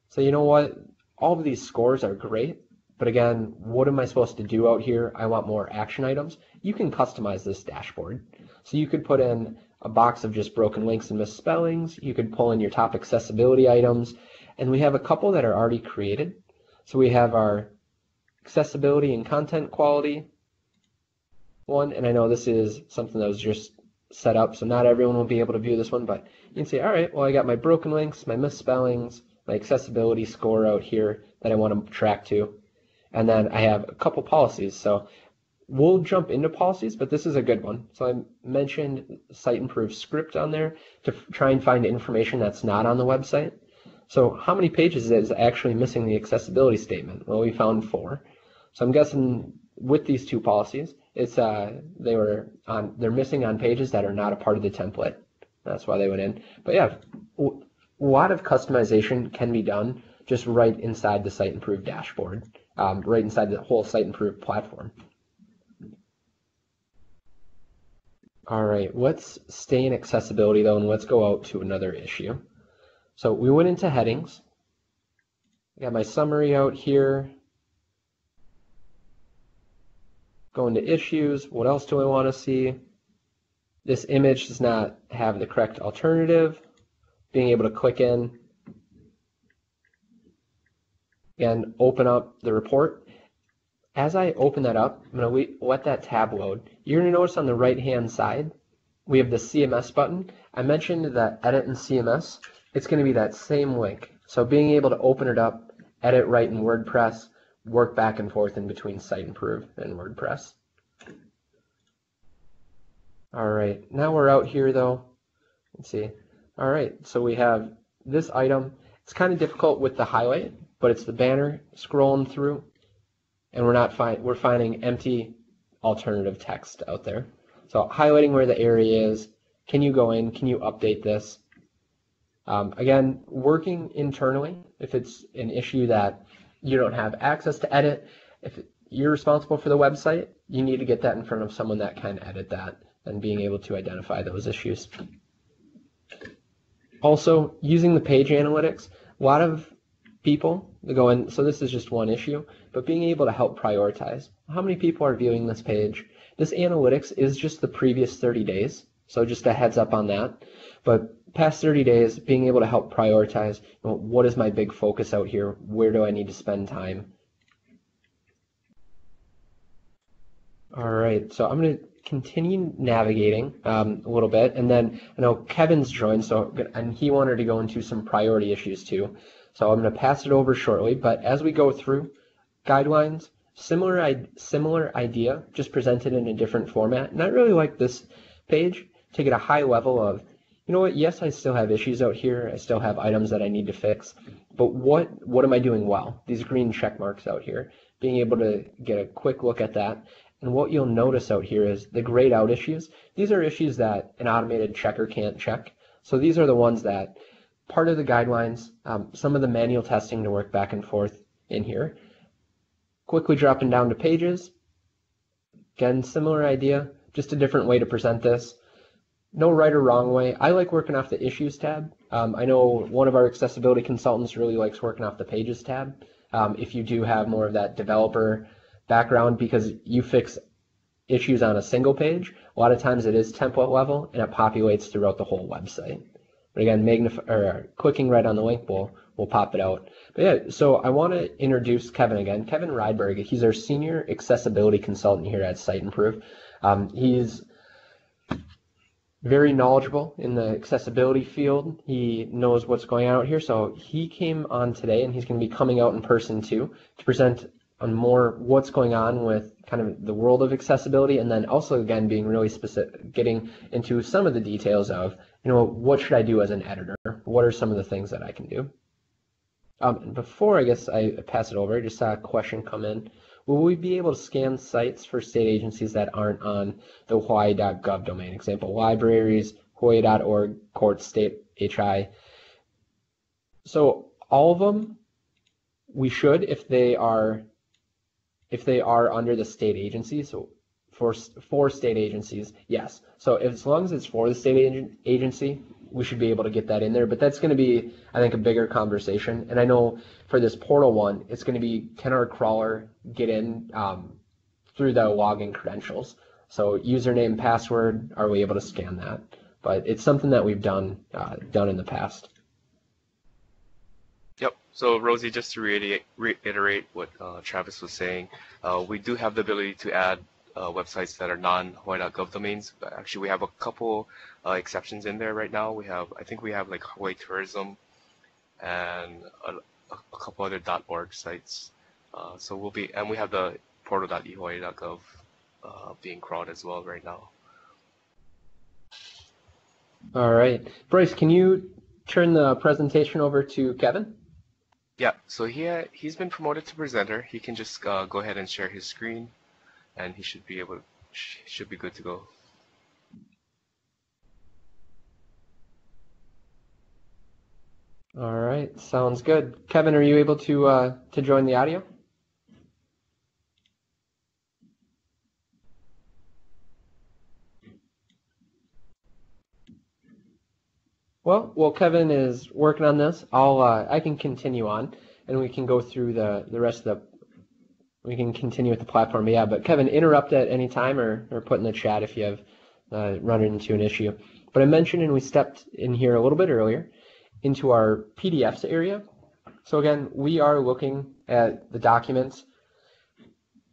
so you know what, all of these scores are great, but again, what am I supposed to do out here? I want more action items. You can customize this dashboard. So you could put in a box of just broken links and misspellings. You could pull in your top accessibility items, and we have a couple that are already created. So we have our accessibility and content quality one, and I know this is something that was just set up, so not everyone will be able to view this one, but you can say, all right, well, I got my broken links, my misspellings, my accessibility score out here that I want to track to, and then I have a couple policies. So we'll jump into policies, but this is a good one. So I mentioned Siteimprove script on there to try and find information that's not on the website. So how many pages is actually missing the accessibility statement? Well, we found 4. So I'm guessing with these 2 policies, it's they're missing on pages that are not a part of the template. That's why they went in. But yeah, a lot of customization can be done just right inside the Siteimprove dashboard, right inside the whole Siteimprove platform. All right, let's stay in accessibility though, and let's go out to another issue. So we went into headings. I got my summary out here. Go into issues. What else do I want to see? This image does not have the correct alternative. Being able to click in and open up the report. As I open that up, I'm going to let that tab load. You're going to notice on the right-hand side, we have the CMS button. I mentioned that edit in CMS. It's going to be that same link. So being able to open it up, edit right in WordPress, work back and forth in between Siteimprove and WordPress. All right, now we're out here though. Let's see. All right, so we have this item. It's kind of difficult with the highlight, but it's the banner scrolling through, and we're finding empty alternative text out there. So highlighting where the area is. Can you go in? Can you update this? Again, working internally, if it's an issue that you don't have access to edit, if you're responsible for the website, you need to get that in front of someone that can edit that and being able to identify those issues. Also, using the page analytics, a lot of people go in, so this is just one issue, but being able to help prioritize. How many people are viewing this page? This analytics is just the previous 30 days, so just a heads up on that. But past 30 days, being able to help prioritize, what is my big focus out here? Where do I need to spend time? All right, so I'm going to continue navigating a little bit, and then I know Kevin's joined, and he wanted to go into some priority issues too. So I'm going to pass it over shortly, but as we go through guidelines, similar idea, just presented in a different format. And I really like this page to get a high level of, you know what, yes, I still have issues out here. I still have items that I need to fix, but what am I doing well? These green check marks out here, being able to get a quick look at that. And what you'll notice out here is the grayed out issues. These are issues that an automated checker can't check. So these are the ones that part of the guidelines, some of the manual testing to work back and forth in here. Quickly dropping down to pages. Again, similar idea, just a different way to present this. No right or wrong way. I like working off the issues tab. I know one of our accessibility consultants really likes working off the pages tab. If you do have more of that developer background, because you fix issues on a single page, a lot of times it is template level and it populates throughout the whole website. But again, clicking right on the link will pop it out. But yeah, so I want to introduce Kevin again. Kevin Rydberg, he's our senior accessibility consultant here at Siteimprove. He's very knowledgeable in the accessibility field. He knows what's going on out here. So he came on today, and he's going to be coming out in person too to present on more what's going on with kind of the world of accessibility, and then also again being really specific, getting into some of the details of, you know, what should I do as an editor? What are some of the things that I can do? And before I guess I pass it over, I just saw a question come in. Will we be able to scan sites for state agencies that aren't on the hawaii.gov domain? Example, libraries, hawaii.org, courts, state HI. So all of them, we should if they are under the state agency. So for state agencies, yes. So as long as it's for the state agency, we should be able to get that in there. But that's going to be, I think, a bigger conversation. And I know for this portal one, it's going to be, can our crawler get in through the login credentials? So username, password, are we able to scan that? But it's something that we've done in the past. Yep. So Rosie, just to reiterate what Travis was saying, we do have the ability to add websites that are non-hawaii.gov domains. But actually, we have a couple exceptions in there right now. I think we have like Hawaii Tourism and a couple other .org sites. So we have the portal.ehawaii.gov being crawled as well right now. All right, Bryce, can you turn the presentation over to Kevin? Yeah, so he's been promoted to presenter. He can just go ahead and share his screen, and he should be good to go. All right, sounds good. Kevin, are you able to join the audio? Well, Kevin is working on this. I can continue on, and we can go through the rest of we can continue with the platform. Yeah, but Kevin, interrupt at any time or put in the chat if you have run into an issue. But I mentioned, and we stepped in here a little bit earlier, into our PDFs area. So again, we are looking at the documents.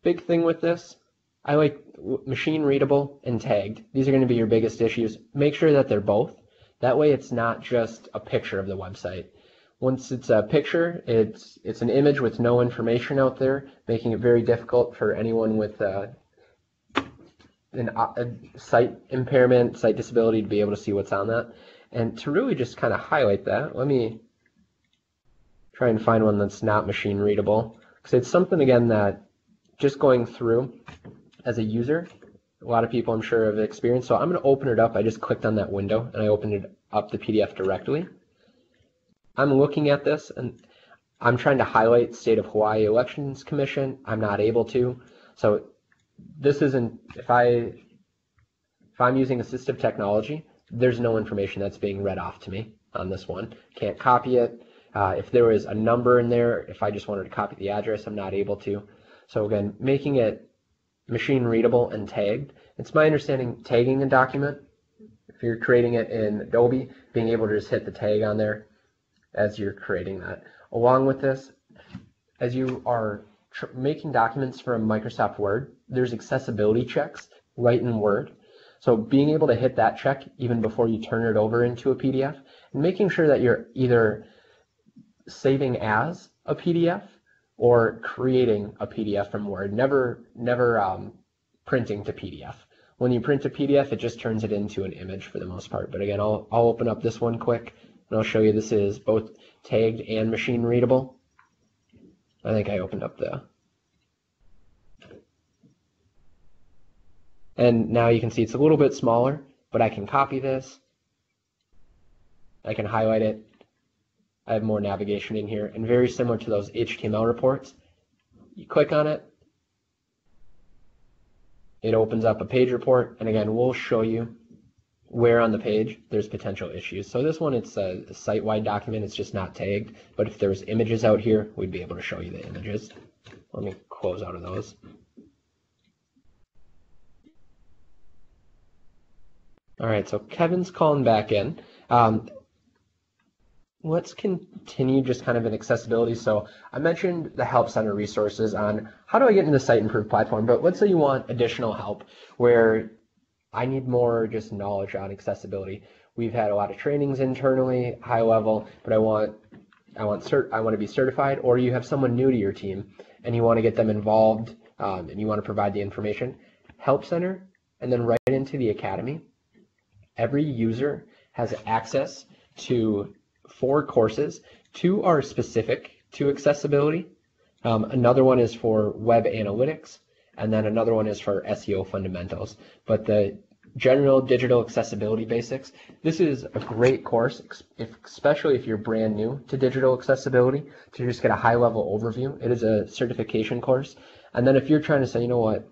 Big thing with this, I like machine readable and tagged. These are going to be your biggest issues. Make sure that they're both. That way it's not just a picture of the website. Once it's a picture, it's an image with no information out there, making it very difficult for anyone with a sight impairment, sight disability to be able to see what's on that. And to really just kind of highlight that, let me try and find one that's not machine readable. Because it's something, again, that just going through as a user, a lot of people I'm sure have experienced. So I'm going to open it up. I just clicked on that window and I opened it up the PDF directly. I'm looking at this and I'm trying to highlight State of Hawaii Elections Commission. I'm not able to. So this isn't, if I'm using assistive technology, there's no information that's being read off to me on this one. Can't copy it. If there was a number in there, if I just wanted to copy the address, I'm not able to. So again, making it machine readable and tagged. It's my understanding tagging a document, if you're creating it in Adobe, being able to just hit the tag on there as you're creating that. Along with this, as you are making documents from Microsoft Word, there's accessibility checks right in Word. So being able to hit that check even before you turn it over into a PDF, and making sure that you're either saving as a PDF or creating a PDF from Word, never printing to PDF. When you print a PDF, it just turns it into an image for the most part. But again, I'll open up this one quick, and I'll show you this is both tagged and machine readable. I think I opened up and now you can see it's a little bit smaller, but I can copy this. I can highlight it. I have more navigation in here, and very similar to those HTML reports, you click on it, it opens up a page report, and again, we'll show you where on the page there's potential issues. So this one, it's a site-wide document, it's just not tagged, but if there's images out here, we'd be able to show you the images. Let me close out of those. All right, so Kevin's calling back in. Let's continue just kind of in accessibility. So I mentioned the Help Center resources on how do I get into the Siteimprove platform, but let's say you want additional help where I need more just knowledge on accessibility. We've had a lot of trainings internally, high level, but I want to be certified, or you have someone new to your team and you want to get them involved and you want to provide the information. Help Center, and then right into the Academy. Every user has access to 4 courses. 2 are specific to accessibility. Another one is for web analytics, and then another one is for SEO fundamentals. But the general digital accessibility basics, this is a great course, especially if you're brand new to digital accessibility, to just get a high-level overview. It is a certification course. And then if you're trying to say, you know what,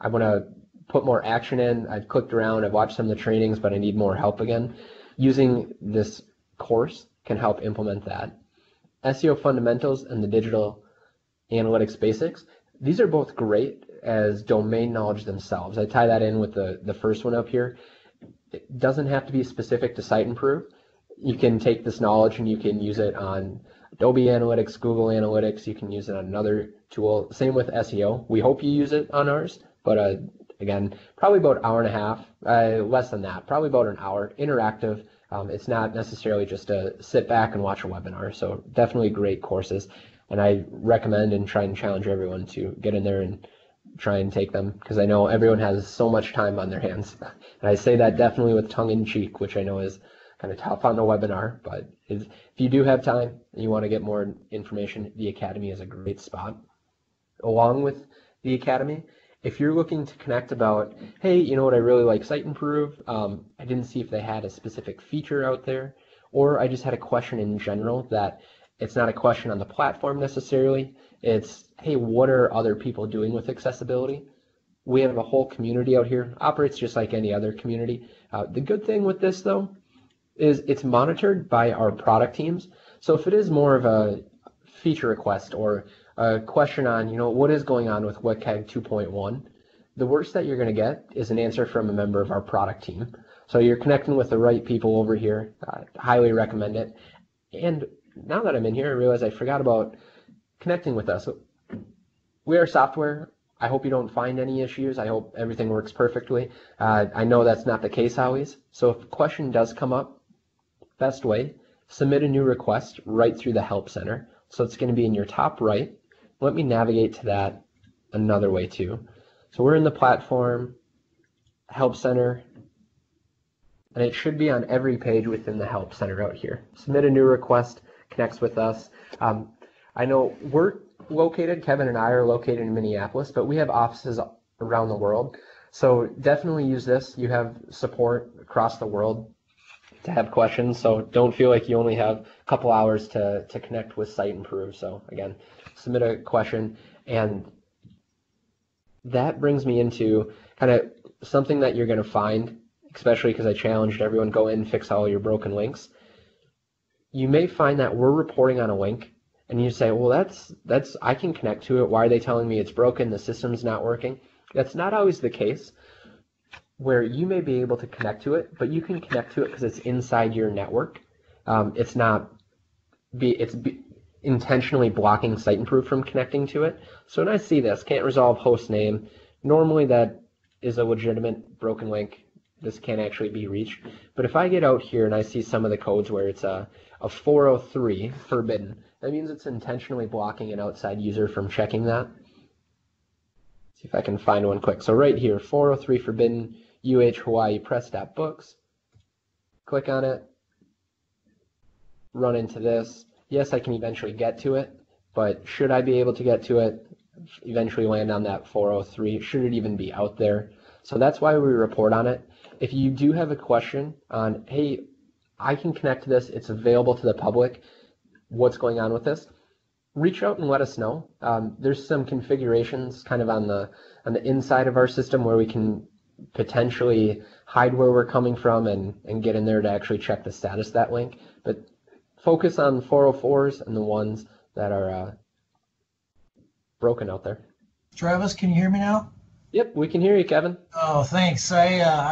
I want to put more action in, I've clicked around, I've watched some of the trainings, but I need more help again, using this course can help implement that. SEO fundamentals and the digital analytics basics, these are both great as domain knowledge themselves. I tie that in with the first one up here. It doesn't have to be specific to Siteimprove. You can take this knowledge and you can use it on Adobe Analytics, Google Analytics, you can use it on another tool. Same with SEO. We hope you use it on ours, but again, probably about an hour and a half, less than that, probably about an hour, interactive. It's not necessarily just a sit back and watch a webinar, so definitely great courses. And I recommend and try and challenge everyone to get in there and try and take them, because I know everyone has so much time on their hands. And I say that definitely with tongue-in-cheek, which I know is kind of tough on the webinar, but if you do have time and you want to get more information, the Academy is a great spot. Along with the Academy, if you're looking to connect about, hey, you know what, I really like Siteimprove, I didn't see if they had a specific feature out there, or I just had a question in general that it's not a question on the platform necessarily. It's, hey, what are other people doing with accessibility? We have a whole community out here, operates just like any other community. The good thing with this, though, is it's monitored by our product teams. So if it is more of a feature request or a question on, what is going on with WCAG 2.1, the worst that you're going to get is an answer from a member of our product team. So you're connecting with the right people over here. Highly recommend it. And now that I'm in here, I realize I forgot about connecting with us. We are software. I hope you don't find any issues. I hope everything works perfectly. I know that's not the case always. So if a question does come up, best way, submit a new request right through the Help Center. So it's going to be in your top right. Let me navigate to that another way too. So we're in the platform, Help Center, and it should be on every page within the Help Center out here. Submit a new request, connects with us. I know we're located, Kevin and I are located in Minneapolis, but we have offices around the world. So definitely use this. You have support across the world to have questions. So don't feel like you only have a couple hours to connect with Siteimprove. So again, submit a question. And that brings me into kind of something that you're going to find, especially because I challenged everyone, go in and fix all your broken links. You may find that we're reporting on a link and you say, well, that's I can connect to it. Why are they telling me it's broken? The system's not working. That's not always the case, where you may be able to connect to it, but you can connect to it because it's inside your network. It's intentionally blocking Siteimprove from connecting to it. So when I see this, can't resolve host name, normally that is a legitimate broken link. This can't actually be reached. But if I get out here and I see some of the codes where it's a 403 forbidden, that means it's intentionally blocking an outside user from checking that. See if I can find one quick. So right here, 403 forbidden, Hawaii press.books. Click on it, run into this. Yes, I can eventually get to it, but should I be able to get to it, eventually land on that 403? Should it even be out there? So that's why we report on it. If you do have a question on, hey, I can connect to this, it's available to the public, what's going on with this, reach out and let us know. There's some configurations kind of on the inside of our system where we can potentially hide where we're coming from and get in there to actually check the status of that link. But focus on 404s and the ones that are broken out there. Travis, can you hear me now? Yep, we can hear you, Kevin. Oh, thanks. I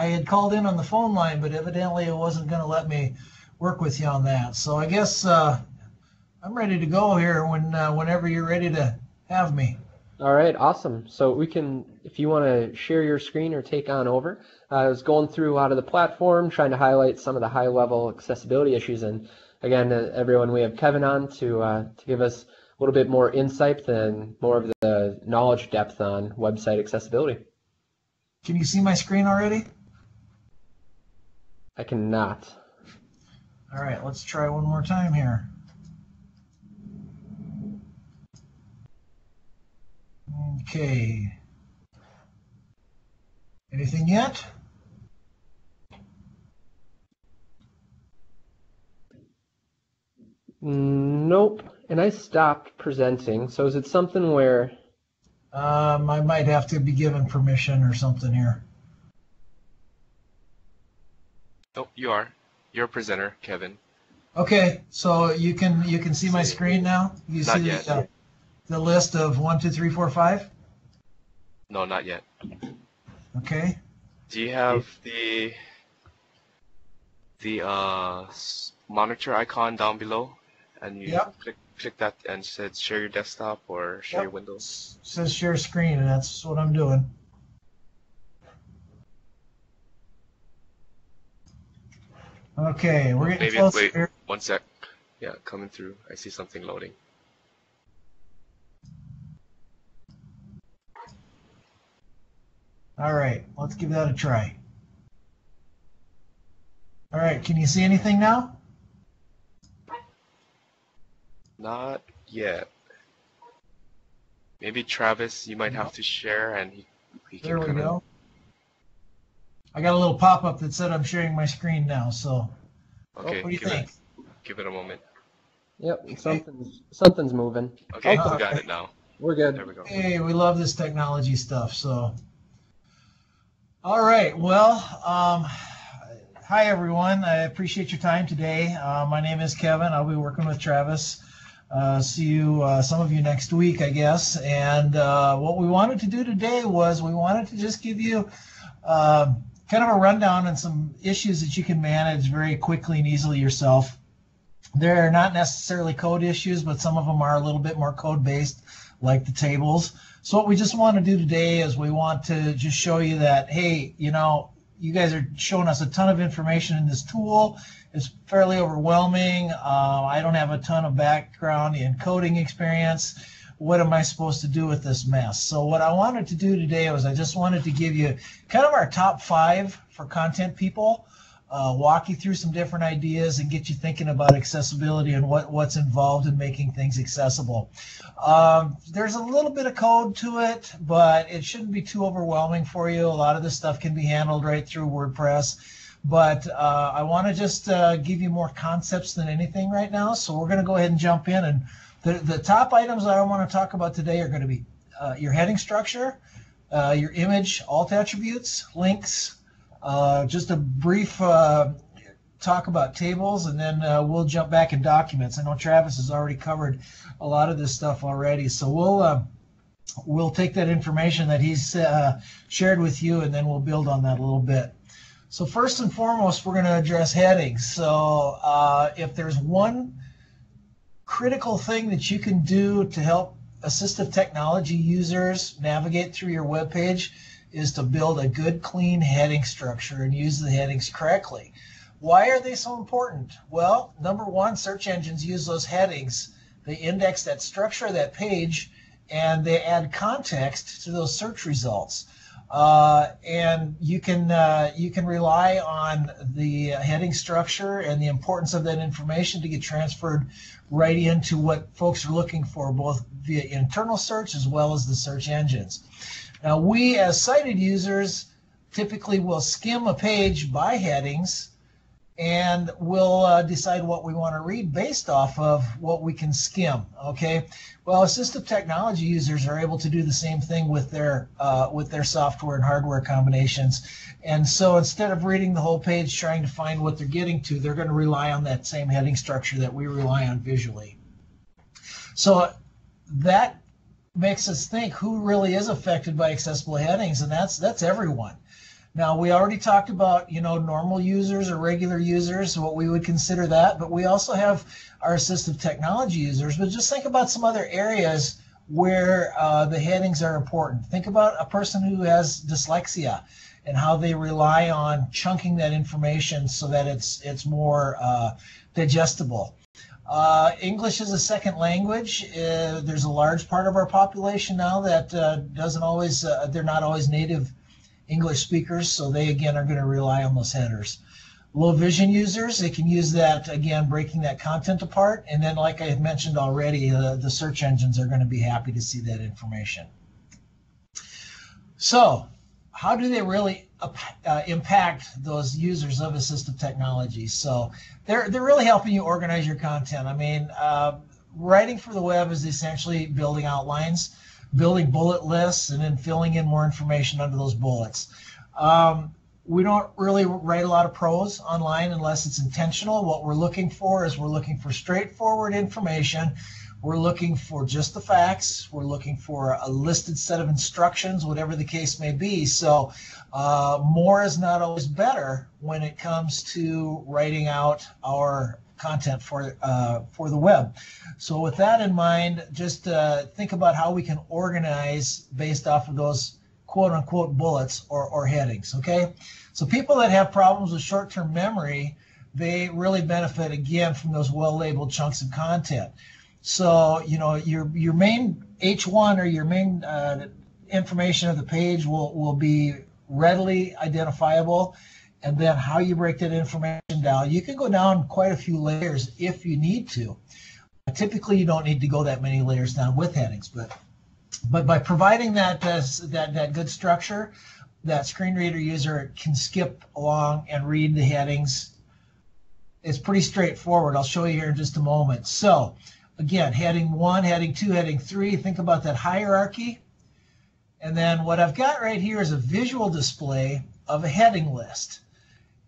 had called in on the phone line, but evidently it wasn't going to let me work with you on that. So I guess I'm ready to go here whenever you're ready to have me. All right, awesome. So we can, if you want to share your screen or take on over, I was going through a lot of the platform, trying to highlight some of the high-level accessibility issues. And again, everyone, we have Kevin on to give us a little bit more insight and more of the knowledge depth on website accessibility. Can you see my screen already? I cannot. All right, let's try one more time here. Okay. Anything yet? Nope. And I stopped presenting. So is it something where... I might have to be given permission or something here. Oh, you are. You're a presenter, Kevin. Okay, so you can see my screen now? You Not see yet. The list of 1, 2, 3, 4, 5? No, not yet. Okay. Do you have the monitor icon down below? And you Yep. click that and it says share your desktop or share your windows. It says share screen, and that's what I'm doing. Okay, we're getting Maybe close wait here. 1 sec. Yeah, coming through. I see something loading. All right, let's give that a try. All right, can you see anything now? Not yet. Maybe Travis, you might have to share and he can There we come go. I got a little pop-up that said I'm sharing my screen now, so in. Okay, what do you give think? give it a moment. Yep, something's moving. Okay, we got it now. We're good. There we go. Hey, we love this technology stuff. So, all right. Well, hi everyone. I appreciate your time today. My name is Kevin. I'll be working with Travis. See you, some of you next week, I guess. And what we wanted to do today was we wanted to just give you kind of a rundown on some issues that you can manage very quickly and easily yourself. They're not necessarily code issues, but some of them are a little bit more code-based, like the tables. So what we just want to do today is we want to just show you that, hey, you know, you guys are showing us a ton of information in this tool. It's fairly overwhelming. I don't have a ton of background in coding experience. What am I supposed to do with this mess? So what I wanted to do today was I just wanted to give you kind of our top 5 for content people, walk you through some different ideas and get you thinking about accessibility and what's involved in making things accessible. There's a little bit of code to it, but it shouldn't be too overwhelming for you. A lot of this stuff can be handled right through WordPress. But I want to just give you more concepts than anything right now. So we're going to go ahead and jump in. And the top items I want to talk about today are going to be your heading structure, your image alt attributes, links, just a brief talk about tables, and then we'll jump back in documents. I know Travis has already covered a lot of this stuff already. So we'll take that information that he's shared with you, and then we'll build on that a little bit. So first and foremost, we're going to address headings. So if there's one critical thing that you can do to help assistive technology users navigate through your web page is to build a good, clean heading structure and use the headings correctly. Why are they so important? Well, number one, search engines use those headings. They index that structure of that page, and they add context to those search results. And you can rely on the heading structure and the importance of that information to get transferred right into what folks are looking for, both via internal search as well as the search engines. Now, we as cited users typically will skim a page by headings, and we'll decide what we want to read based off of what we can skim. Okay. Well, assistive technology users are able to do the same thing with their software and hardware combinations. And so instead of reading the whole page trying to find what they're getting to, they're going to rely on that same heading structure that we rely on visually. So that makes us think who really is affected by accessible headings, and that's everyone. Now, we already talked about, you know, normal users or regular users, what we would consider that, but we also have our assistive technology users. But just think about some other areas where the headings are important. Think about a person who has dyslexia and how they rely on chunking that information so that it's more digestible. English is a second language. There's a large part of our population now that doesn't always, they're not always native English speakers, so they again are going to rely on those headers. Low vision users, they can use that, again, breaking that content apart, and then like I had mentioned already, the search engines are going to be happy to see that information. So how do they really impact those users of assistive technology? So they're really helping you organize your content. I mean, writing for the web is essentially building outlines, building bullet lists, and then filling in more information under those bullets. We don't really write a lot of prose online unless it's intentional. What we're looking for is we're looking for straightforward information. We're looking for just the facts. We're looking for a listed set of instructions, whatever the case may be. So more is not always better when it comes to writing out our content for the web. So with that in mind, just think about how we can organize based off of those quote-unquote bullets or headings, okay? So people that have problems with short-term memory, they really benefit, again, from those well-labeled chunks of content. So, you know, your main H1 or your main information of the page will be readily identifiable. And then how you break that information down, you can go down quite a few layers if you need to. Typically, you don't need to go that many layers down with headings, but by providing that good structure, that screen reader user can skip along and read the headings it's pretty straightforward. I'll show you here in just a moment. So again, heading 1, heading 2, heading 3, think about that hierarchy. And then what I've got right here is a visual display of a heading list.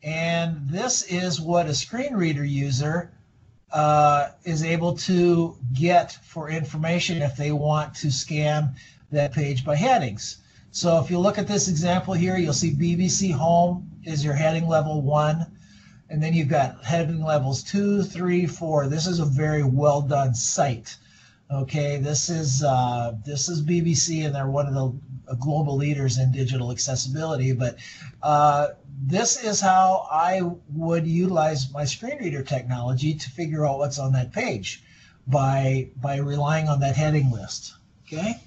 And this is what a screen reader user is able to get for information if they want to scan that page by headings. So if you look at this example here, you'll see BBC Home is your heading level 1. And then you've got heading levels 2, 3, 4. This is a very well done site. Okay, this is BBC, and they're one of the global leaders in digital accessibility. But this is how I would utilize my screen reader technology to figure out what's on that page by relying on that heading list. Okay.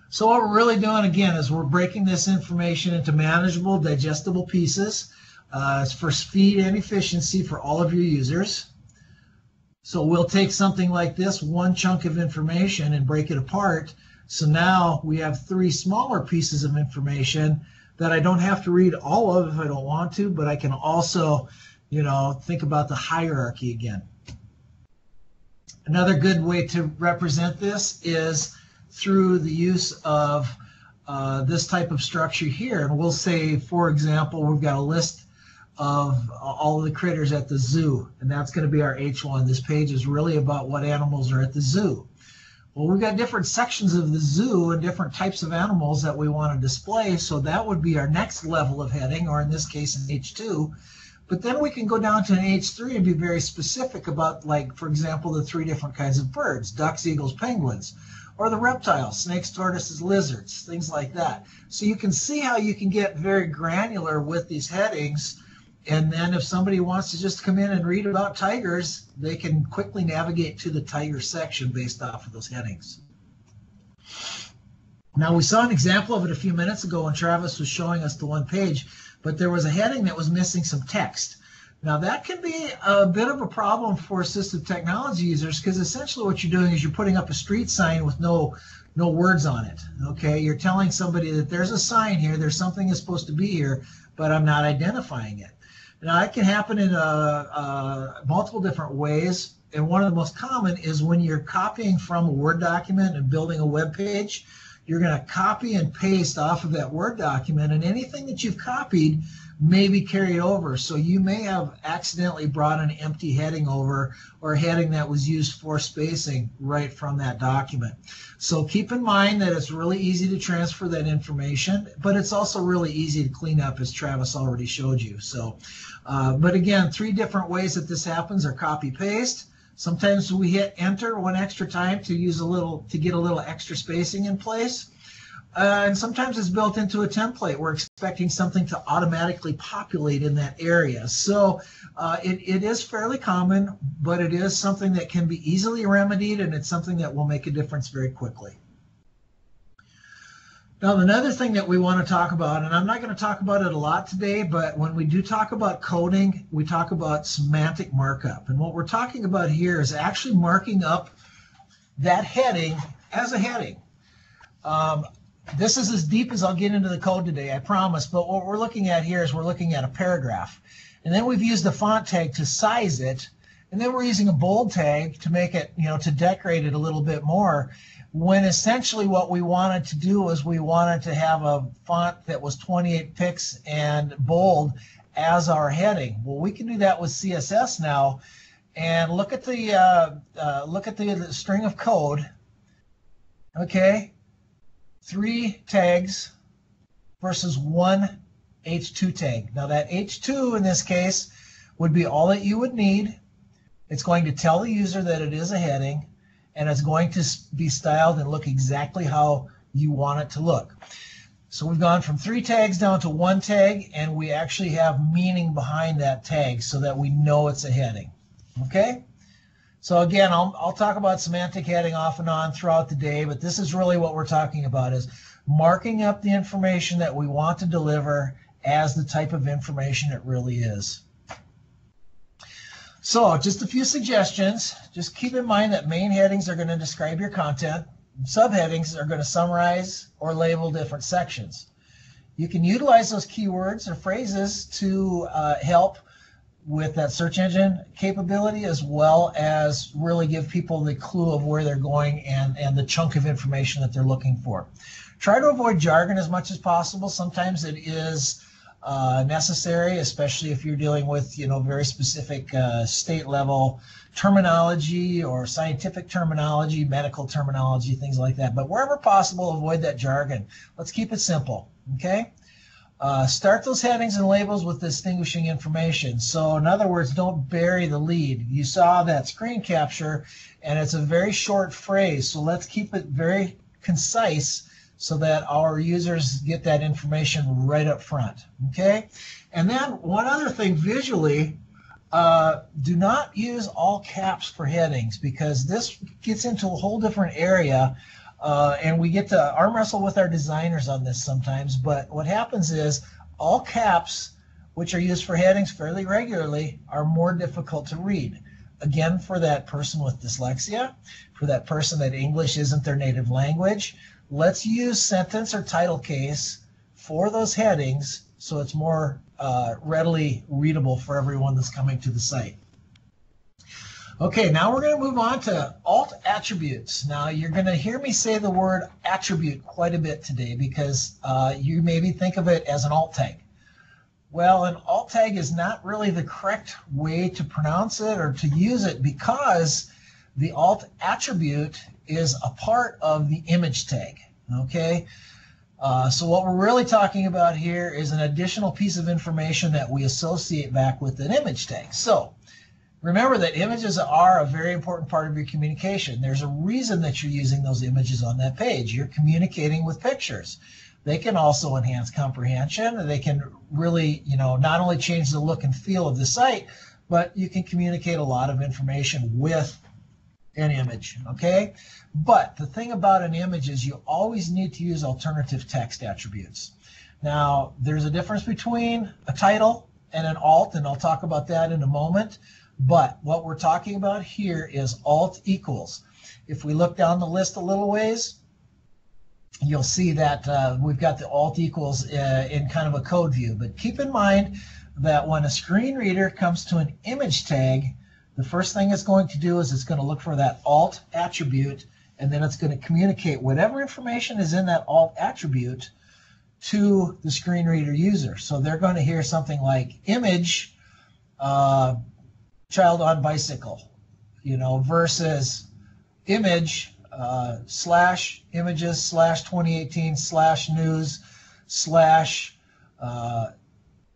So what we're really doing, again, is we're breaking this information into manageable, digestible pieces. It's for speed and efficiency for all of your users. So we'll take something like this, one chunk of information, and break it apart. So now we have 3 smaller pieces of information that I don't have to read all of if I don't want to, but I can also, think about the hierarchy again. Another good way to represent this is through the use of this type of structure here. And we'll say, for example, we've got a list of all of the critters at the zoo, and that's going to be our H1. This page is really about what animals are at the zoo. Well, we've got different sections of the zoo and different types of animals that we want to display, so that would be our next level of heading, or in this case an H2. But then we can go down to an H3 and be very specific about, like, for example, the 3 different kinds of birds: ducks, eagles, penguins, or the reptiles, snakes, tortoises, lizards, things like that. So you can see how you can get very granular with these headings, and then if somebody wants to just come in and read about tigers, they can quickly navigate to the tiger section based off of those headings. Now, we saw an example of it a few minutes ago when Travis was showing us the one page, but there was a heading that was missing some text. Now, that can be a bit of a problem for assistive technology users, because essentially what you're doing is you're putting up a street sign with no words on it. Okay, you're telling somebody that there's a sign here, there's something that's supposed to be here, but I'm not identifying it. Now, it can happen in multiple different ways, and one of the most common is when you're copying from a Word document and building a web page. You're going to copy and paste off of that Word document, and anything that you've copied may be carried over. So you may have accidentally brought an empty heading over, or a heading that was used for spacing right from that document. So keep in mind that it's really easy to transfer that information, but it's also really easy to clean up, as Travis already showed you. So, but again, 3 different ways that this happens are copy paste. Sometimes we hit enter one extra time to get a little extra spacing in place. And sometimes it's built into a template. We're expecting something to automatically populate in that area. So it is fairly common, but it is something that can be easily remedied, and it's something that will make a difference very quickly. Now, another thing that we want to talk about, and I'm not going to talk about it a lot today, but when we do talk about coding, we talk about semantic markup. And what we're talking about here is actually marking up that heading as a heading. This is as deep as I'll get into the code today, I promise, but what we're looking at here is we're looking at a paragraph. And then we've used the font tag to size it, and then we're using a bold tag to make it, to decorate it a little bit more, when essentially what we wanted to do was we wanted to have a font that was 28 pixels and bold as our heading. Well, we can do that with CSS now, and look at the string of code. Okay, 3 tags versus 1 H2 tag. Now that H2 in this case would be all that you would need. It's going to tell the user that it is a heading, and it's going to be styled and look exactly how you want it to look. So we've gone from 3 tags down to 1 tag, and we actually have meaning behind that tag so that we know it's a heading. Okay? So again, I'll talk about semantic heading off and on throughout the day, but this is really what we're talking about, is marking up the information that we want to deliver as the type of information it really is. So just a few suggestions. Just keep in mind that main headings are going to describe your content. Subheadings are going to summarize or label different sections. You can utilize those keywords or phrases to help with that search engine capability, as well as really give people the clue of where they're going and the chunk of information that they're looking for. Try to avoid jargon as much as possible. Sometimes it is necessary, especially if you're dealing with, very specific state level terminology or scientific terminology, medical terminology, things like that. But wherever possible, avoid that jargon. Let's keep it simple, okay? Start those headings and labels with distinguishing information. So in other words, don't bury the lead. You saw that screen capture, and it's a very short phrase. So let's keep it very concise so that our users get that information right up front, okay? And then one other thing visually, do not use all caps for headings, because this gets into a whole different area, and we get to arm wrestle with our designers on this sometimes. But what happens is all caps, which are used for headings fairly regularly, are more difficult to read. Again, for that person with dyslexia, for that person that English isn't their native language, let's use sentence or title case for those headings so it's more readily readable for everyone that's coming to the site. Okay, now we're going to move on to alt attributes. Now you're going to hear me say the word attribute quite a bit today, because you maybe think of it as an alt tag. Well, an alt tag is not really the correct way to pronounce it or to use it, because the alt attribute is a part of the image tag, okay? So what we're really talking about here is an additional piece of information that we associate back with an image tag. So remember that images are a very important part of your communication. There's a reason that you're using those images on that page. You're communicating with pictures. They can also enhance comprehension. They can really, not only change the look and feel of the site, but you can communicate a lot of information with an image, okay? But the thing about an image is you always need to use alternative text attributes. Now, there's a difference between a title and an alt, and I'll talk about that in a moment. But what we're talking about here is alt equals. If we look down the list a little ways, you'll see that we've got the alt equals in kind of a code view. But keep in mind that when a screen reader comes to an image tag, the first thing it's going to do is it's going to look for that alt attribute, and then it's going to communicate whatever information is in that alt attribute to the screen reader user. So they're going to hear something like image child on bicycle, versus image slash images slash 2018 slash news slash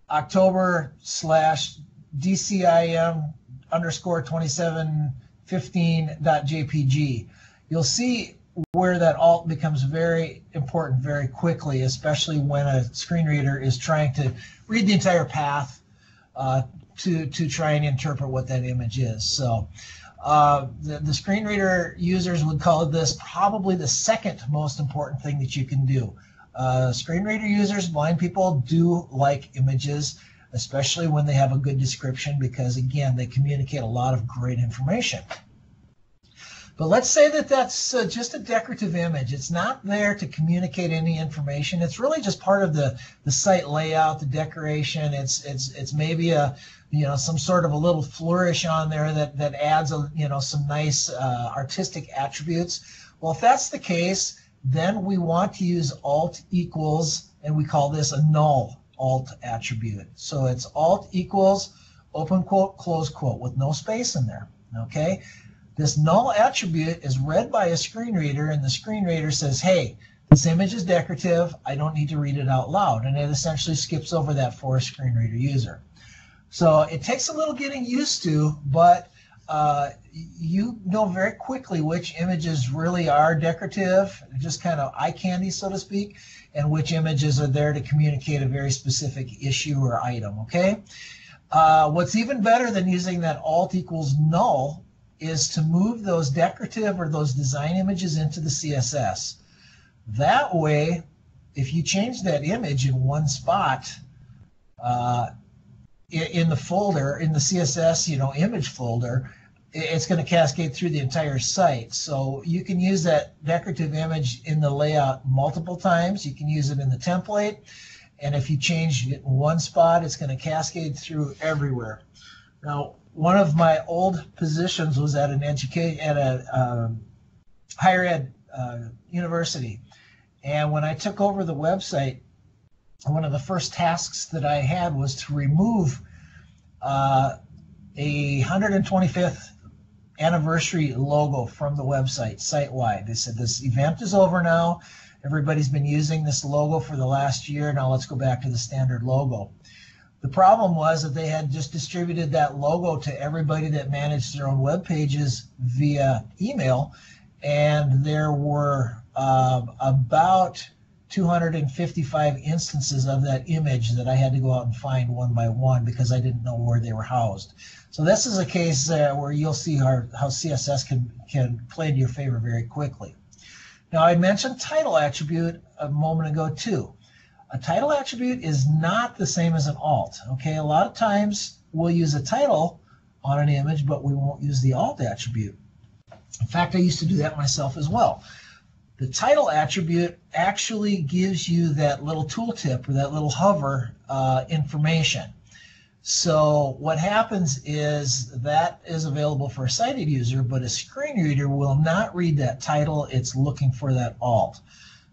October slash DCIM underscore 2715.jpg. You'll see where that alt becomes very important very quickly, especially when a screen reader is trying to read the entire path to try and interpret what that image is. So the screen reader users would call this probably the second most important thing that you can do. Screen reader users, blind people, do like images, especially when they have a good description, because again, they communicate a lot of great information. But let's say that that's just a decorative image. It's not there to communicate any information. It's really just part of the site layout, the decoration. It's maybe some sort of a little flourish on there that adds some nice artistic attributes. Well, if that's the case, then we want to use alt equals, and we call this a null alt attribute. So it's alt equals open quote, close quote, with no space in there, okay? This null attribute is read by a screen reader, and the screen reader says, hey, this image is decorative, I don't need to read it out loud, and it essentially skips over that for a screen reader user. So it takes a little getting used to, but you know very quickly which images really are decorative, just kind of eye candy, so to speak, and which images are there to communicate a very specific issue or item, okay? What's even better than using that alt equals null is to move those decorative or those design images into the CSS. That way, if you change that image in one spot in the folder, in the CSS, image folder, it's going to cascade through the entire site. So you can use that decorative image in the layout multiple times. You can use it in the template, And if you change it in one spot, it's going to cascade through everywhere. Now, one of my old positions was at a higher ed university. And when I took over the website, one of the first tasks that I had was to remove a 125th anniversary logo from the website site-wide. They said this event is over now. Everybody's been using this logo for the last year. Now let's go back to the standard logo. The problem was that they had just distributed that logo to everybody that managed their own web pages via email, and there were about 255 instances of that image that I had to go out and find one by one because I didn't know where they were housed. So this is a case where you'll see how CSS can play to your favor very quickly. Now, I mentioned title attribute a moment ago too. A title attribute is not the same as an alt. Okay, a lot of times we'll use a title on an image, but we won't use the alt attribute. In fact, I used to do that myself as well. The title attribute actually gives you that little tooltip or that little hover information. So what happens is that is available for a sighted user, but a screen reader will not read that title. It's looking for that alt.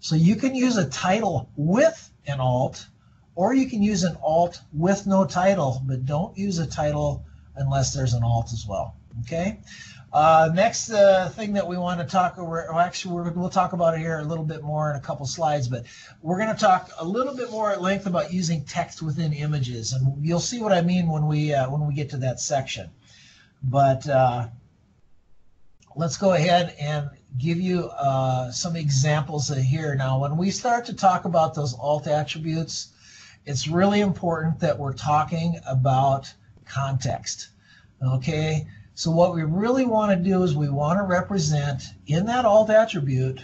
So you can use a title with an alt, or you can use an alt with no title, but don't use a title unless there's an alt as well. Okay. Next thing that we want to talk over, well, actually we'll talk about it here a little bit more in a couple slides, but we're going to talk a little bit more at length about using text within images, and you'll see what I mean when we get to that section. But let's go ahead and give you some examples here. Now, when we start to talk about those alt attributes, it's really important that we're talking about context. Okay. So what we really want to do is we want to represent in that alt attribute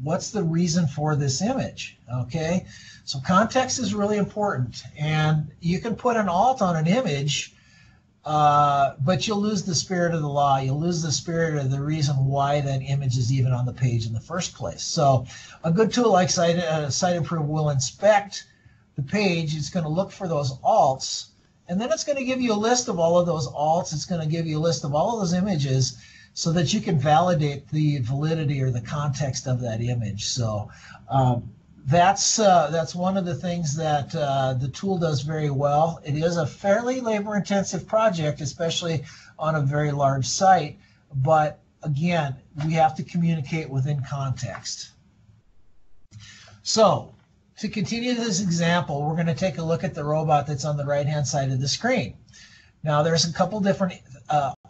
what's the reason for this image. Okay, so context is really important, and you can put an alt on an image, but you'll lose the spirit of the law. You'll lose the spirit of the reason why that image is even on the page in the first place. So a good tool like Siteimprove will inspect the page. It's going to look for those alts. And then it's going to give you a list of all of those alts. It's going to give you a list of all of those images so that you can validate the validity or the context of that image. So that's one of the things that the tool does very well. It is a fairly labor-intensive project, especially on a very large site. But again, we have to communicate within context. So to continue this example, we're going to take a look at the robot that's on the right-hand side of the screen. Now, there's a couple different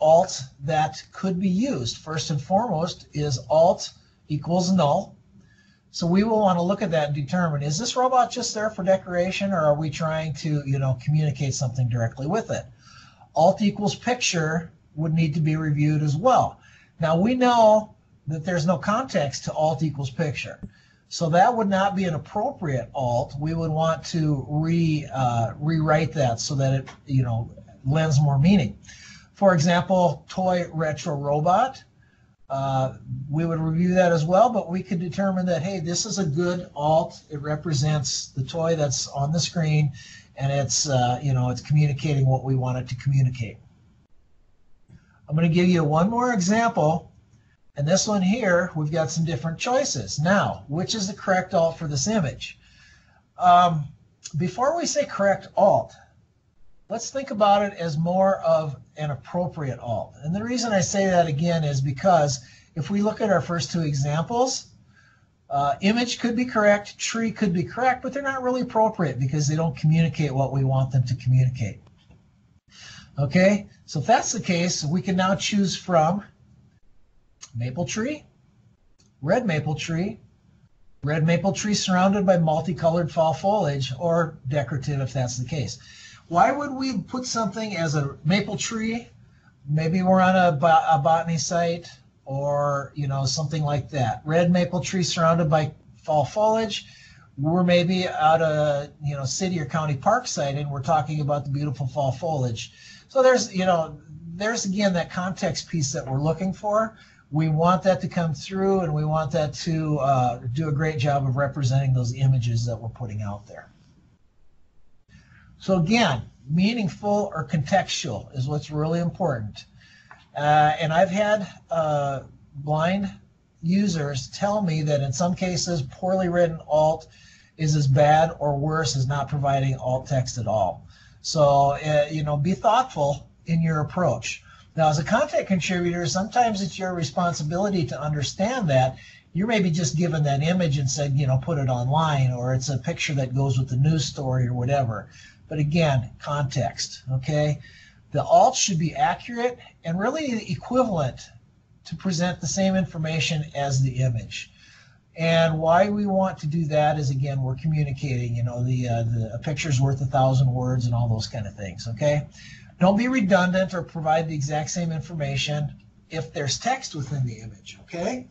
alts that could be used. First and foremost is alt equals null. So we will want to look at that and determine, is this robot just there for decoration, or are we trying to, communicate something directly with it? Alt equals picture would need to be reviewed as well. Now, we know that there's no context to alt equals picture. So that would not be an appropriate alt. We would want to rewrite that so that it, lends more meaning. For example, toy retro robot. We would review that as well, but we could determine that, hey, this is a good alt. It represents the toy that's on the screen, and it's, it's communicating what we want it to communicate. I'm going to give you one more example. And this one here, we've got some different choices. Now, which is the correct alt for this image? Before we say correct alt, let's think about it as more of an appropriate alt. And the reason I say that again is because if we look at our first two examples, image could be correct, tree could be correct, but they're not really appropriate because they don't communicate what we want them to communicate. Okay, so if that's the case, we can now choose from maple tree, red maple tree surrounded by multicolored fall foliage, or decorative if that's the case. Why would we put something as a maple tree? Maybe we're on a botany site, or something like that. Red maple tree surrounded by fall foliage. We're maybe at a city or county park site, and we're talking about the beautiful fall foliage. So there's again that context piece that we're looking for. We want that to come through, and we want that to do a great job of representing those images that we're putting out there. So again, meaningful or contextual is what's really important. And I've had blind users tell me that in some cases poorly written alt is as bad or worse as not providing alt text at all. So be thoughtful in your approach. Now, as a content contributor, sometimes it's your responsibility to understand that you're maybe just given that image and said, put it online, or it's a picture that goes with the news story or whatever. But again, context, okay? The alt should be accurate and really equivalent to present the same information as the image. And why we want to do that is, again, we're communicating, a picture's worth 1,000 words and all those kind of things, okay? Don't be redundant or provide the exact same information if there's text within the image, okay?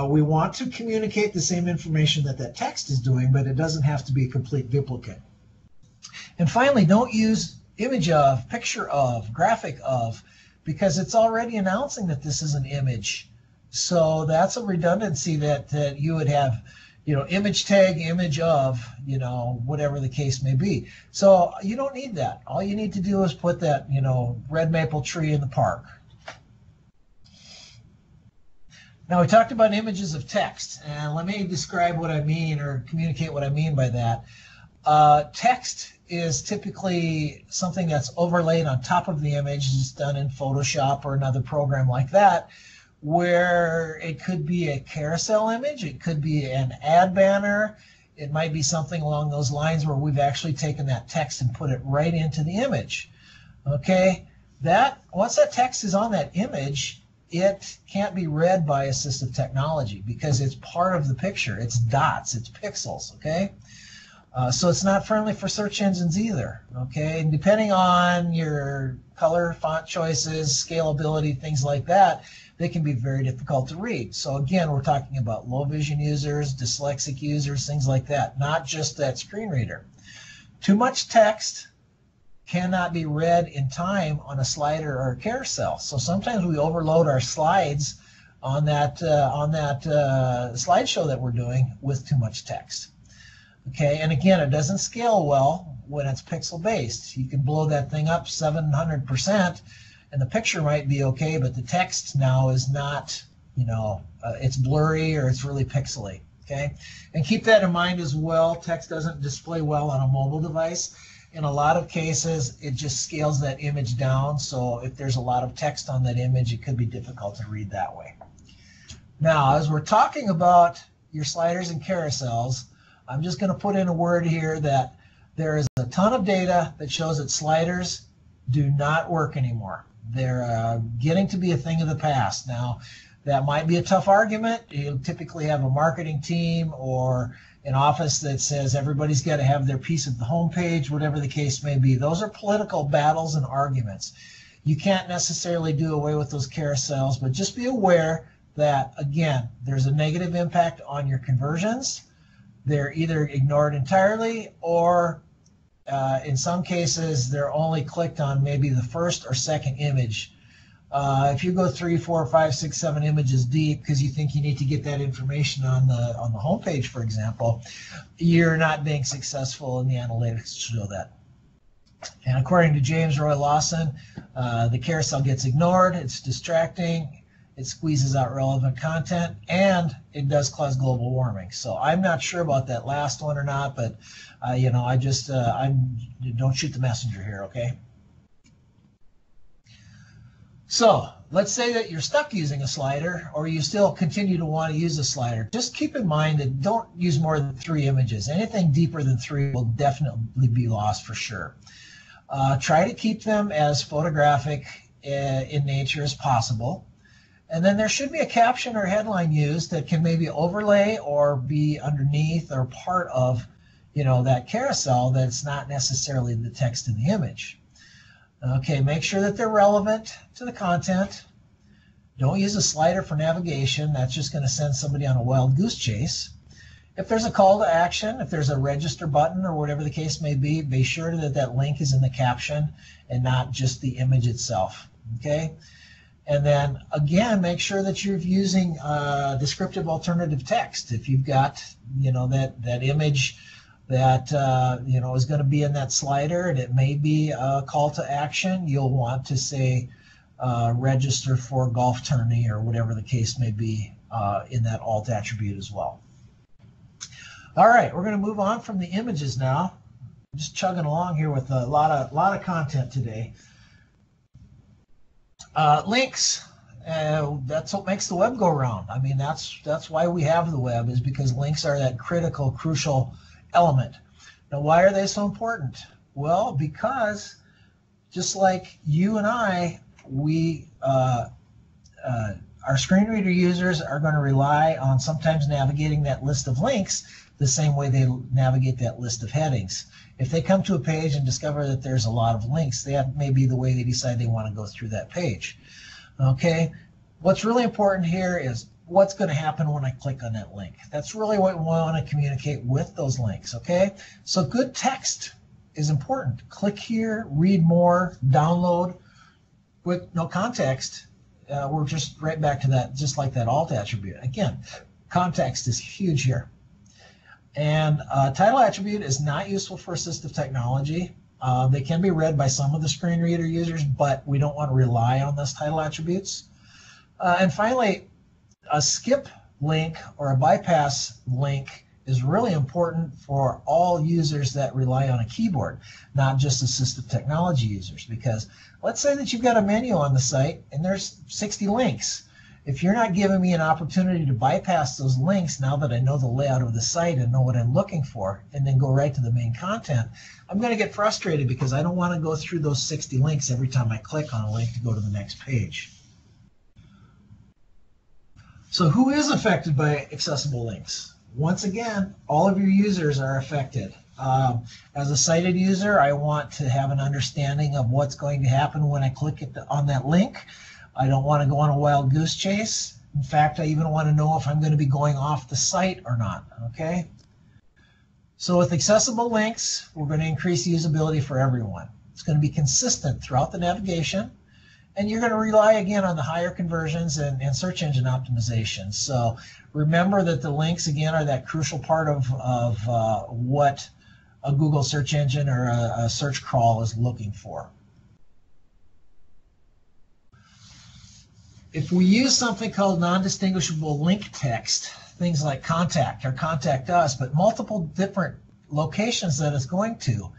We want to communicate the same information that text is doing, but it doesn't have to be a complete duplicate. And finally, don't use image of, picture of, graphic of, because it's already announcing that this is an image. So that's a redundancy that you would have, image tag, image of, whatever the case may be. So you don't need that. All you need to do is put that, red maple tree in the park. Now, we talked about images of text, and let me describe what I mean or communicate what I mean by that. Text is typically something that's overlaid on top of the image. It's done in Photoshop or another program like that, where it could be a carousel image, it could be an ad banner, it might be something along those lines where we've actually taken that text and put it right into the image. Okay, once that text is on that image, it can't be read by assistive technology because it's part of the picture. It's dots, it's pixels, okay? So it's not friendly for search engines either, okay? And depending on your color, font choices, scalability, things like that, they can be very difficult to read. So again, we're talking about low vision users, dyslexic users, things like that, not just that screen reader. Too much text cannot be read in time on a slider or a carousel. So sometimes we overload our slides on that slideshow that we're doing with too much text. Okay, and again, it doesn't scale well when it's pixel based. You can blow that thing up 700%, and the picture might be okay, but the text now is not, it's blurry or it's really pixely. Okay, and keep that in mind as well. Text doesn't display well on a mobile device. In a lot of cases, it just scales that image down. So if there's a lot of text on that image, it could be difficult to read that way. Now, as we're talking about your sliders and carousels, I'm just going to put in a word here that there is a ton of data that shows that sliders do not work anymore. They're getting to be a thing of the past. Now, that might be a tough argument. You typically have a marketing team or an office that says everybody's got to have their piece of the homepage, whatever the case may be. Those are political battles and arguments. You can't necessarily do away with those carousels, but just be aware that, again, there's a negative impact on your conversions. They're either ignored entirely or in some cases they're only clicked on maybe the first or second image. If you go 3, 4, 5, 6, 7 images deep because you think you need to get that information on the homepage, for example, you're not being successful in the analytics to show that. And according to James Roy Lawson, the carousel gets ignored, it's distracting, it squeezes out relevant content, and it does cause global warming. So I'm not sure about that last one or not, but don't shoot the messenger here, okay? So let's say that you're stuck using a slider, or you still continue to want to use a slider. Just keep in mind that don't use more than 3 images. Anything deeper than 3 will definitely be lost for sure. Try to keep them as photographic in nature as possible. And then there should be a caption or headline used that can maybe overlay or be underneath or part of, that carousel that's not necessarily the text in the image. Okay, make sure that they're relevant to the content. Don't use a slider for navigation. That's just going to send somebody on a wild goose chase. If there's a call to action, if there's a register button or whatever the case may be sure that that link is in the caption and not just the image itself. Okay? And then, again, make sure that you're using descriptive alternative text. If you've got, that image that is going to be in that slider, and it may be a call to action. You'll want to say register for golf tourney or whatever the case may be in that alt attribute as well. All right, we're going to move on from the images now. I'm just chugging along here with a lot of content today. Links. That's what makes the web go round. I mean, that's why we have the web, is because links are that critical, crucial element. Now, why are they so important? Well, because just like you and I, our screen reader users are going to rely on sometimes navigating that list of links the same way they navigate that list of headings. If they come to a page and discover that there's a lot of links, that may be the way they decide they want to go through that page. Okay, what's really important here is what's going to happen when I click on that link. That's really what we want to communicate with those links. Okay, so good text is important. Click here, read more, download. With no context, we're just right back to that, just like that alt attribute. Again, context is huge here. And title attribute is not useful for assistive technology. They can be read by some of the screen reader users, but we don't want to rely on those title attributes. And finally, a skip link or a bypass link is really important for all users that rely on a keyboard, not just assistive technology users. Because let's say that you've got a menu on the site and there's 60 links. If you're not giving me an opportunity to bypass those links now that I know the layout of the site and know what I'm looking for, and then go right to the main content, I'm going to get frustrated because I don't want to go through those 60 links every time I click on a link to go to the next page. So who is affected by accessible links? Once again, all of your users are affected. As a sighted user, I want to have an understanding of what's going to happen when I click on that link. I don't want to go on a wild goose chase. In fact, I even want to know if I'm going to be going off the site or not. Okay? So with accessible links, we're going to increase usability for everyone. It's going to be consistent throughout the navigation, and you're going to rely again on the higher conversions and search engine optimization. So remember that the links again are that crucial part of what a Google search engine or a search crawl is looking for. If we use something called non-distinguishable link text, things like contact or contact us, but multiple different locations that it's going to,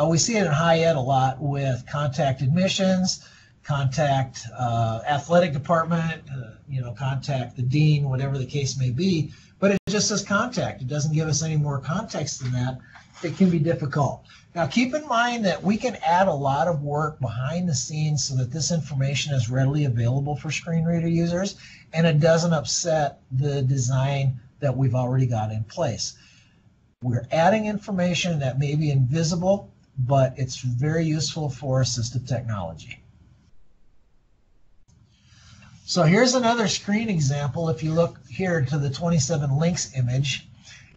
we see it in high ed a lot with contact admissions, contact athletic department, contact the dean, whatever the case may be, but it just says contact. It doesn't give us any more context than that. It can be difficult. Now keep in mind that we can add a lot of work behind the scenes so that this information is readily available for screen reader users, and it doesn't upset the design that we've already got in place. We're adding information that may be invisible, but it's very useful for assistive technology. So here's another screen example. If you look here to the 27 links image,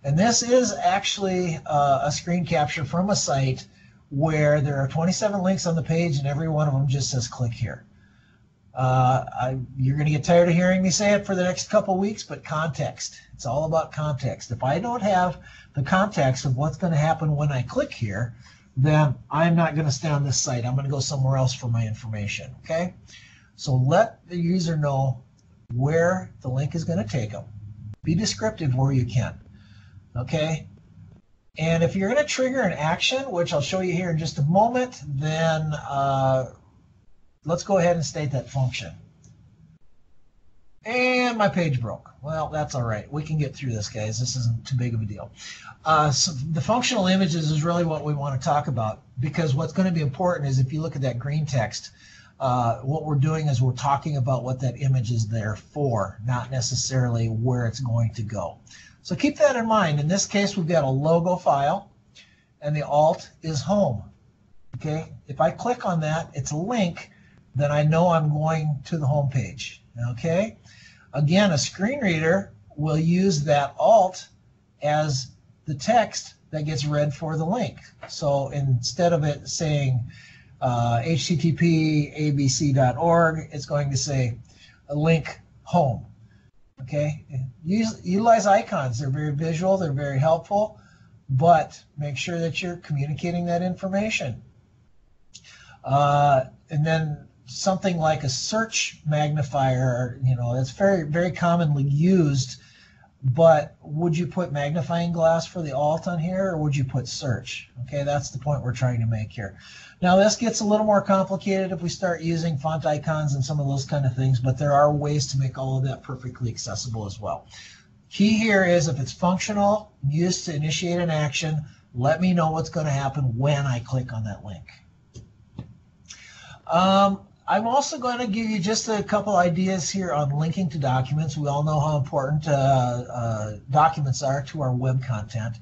and this is actually a screen capture from a site where there are 27 links on the page and every one of them just says click here. You're going to get tired of hearing me say it for the next couple weeks, but context. It's all about context. If I don't have the context of what's going to happen when I click here, then I'm not going to stay on this site. I'm going to go somewhere else for my information. Okay? So let the user know where the link is going to take them. Be descriptive where you can. Okay? And if you're going to trigger an action, which I'll show you here in just a moment, then let's go ahead and state that function. And my page broke. Well, that's all right. We can get through this, guys. This isn't too big of a deal. So the functional images is really what we want to talk about, because what's going to be important is if you look at that green text, what we're doing is we're talking about what that image is there for, not necessarily where it's going to go. So keep that in mind. In this case, we've got a logo file, and the alt is home. Okay? If I click on that, it's a link, then I know I'm going to the home page. Okay? Again, a screen reader will use that alt as the text that gets read for the link. So instead of it saying http abc.org, it's going to say a link home. Okay? Utilize icons. They're very visual. They're very helpful. but make sure that you're communicating that information. And then something like a search magnifier, that's very, very commonly used. But would you put magnifying glass for the alt on here, or would you put search? Okay, that's the point we're trying to make here. Now, this gets a little more complicated if we start using font icons and some of those kind of things, but there are ways to make all of that perfectly accessible as well. Key here is if it's functional, used to initiate an action, let me know what's going to happen when I click on that link. I'm also going to give you just a couple ideas here on linking to documents. We all know how important documents are to our web content.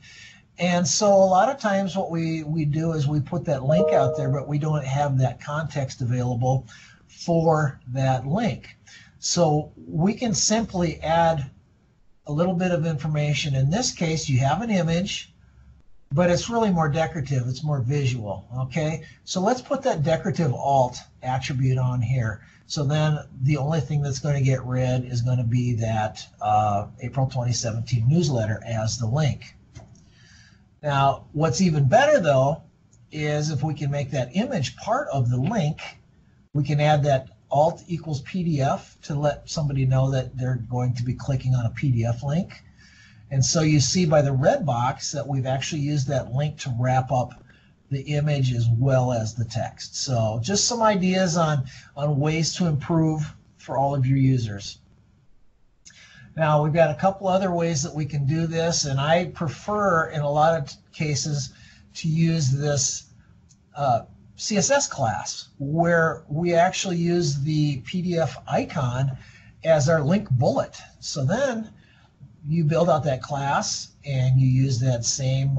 And so a lot of times what we do is we put that link out there, but we don't have that context available for that link. So we can simply add a little bit of information. In this case, you have an image, but it's really more decorative. It's more visual, okay? So let's put that decorative alt attribute on here. So then the only thing that's going to get read is going to be that April 2017 newsletter as the link. Now, what's even better, though, is if we can make that image part of the link, we can add that alt equals PDF to let somebody know that they're going to be clicking on a PDF link. And so you see by the red box that we've actually used that link to wrap up the image as well as the text. So just some ideas on ways to improve for all of your users. Now, we've got a couple other ways that we can do this, and I prefer in a lot of cases to use this CSS class where we actually use the PDF icon as our link bullet. So then you build out that class and you use that same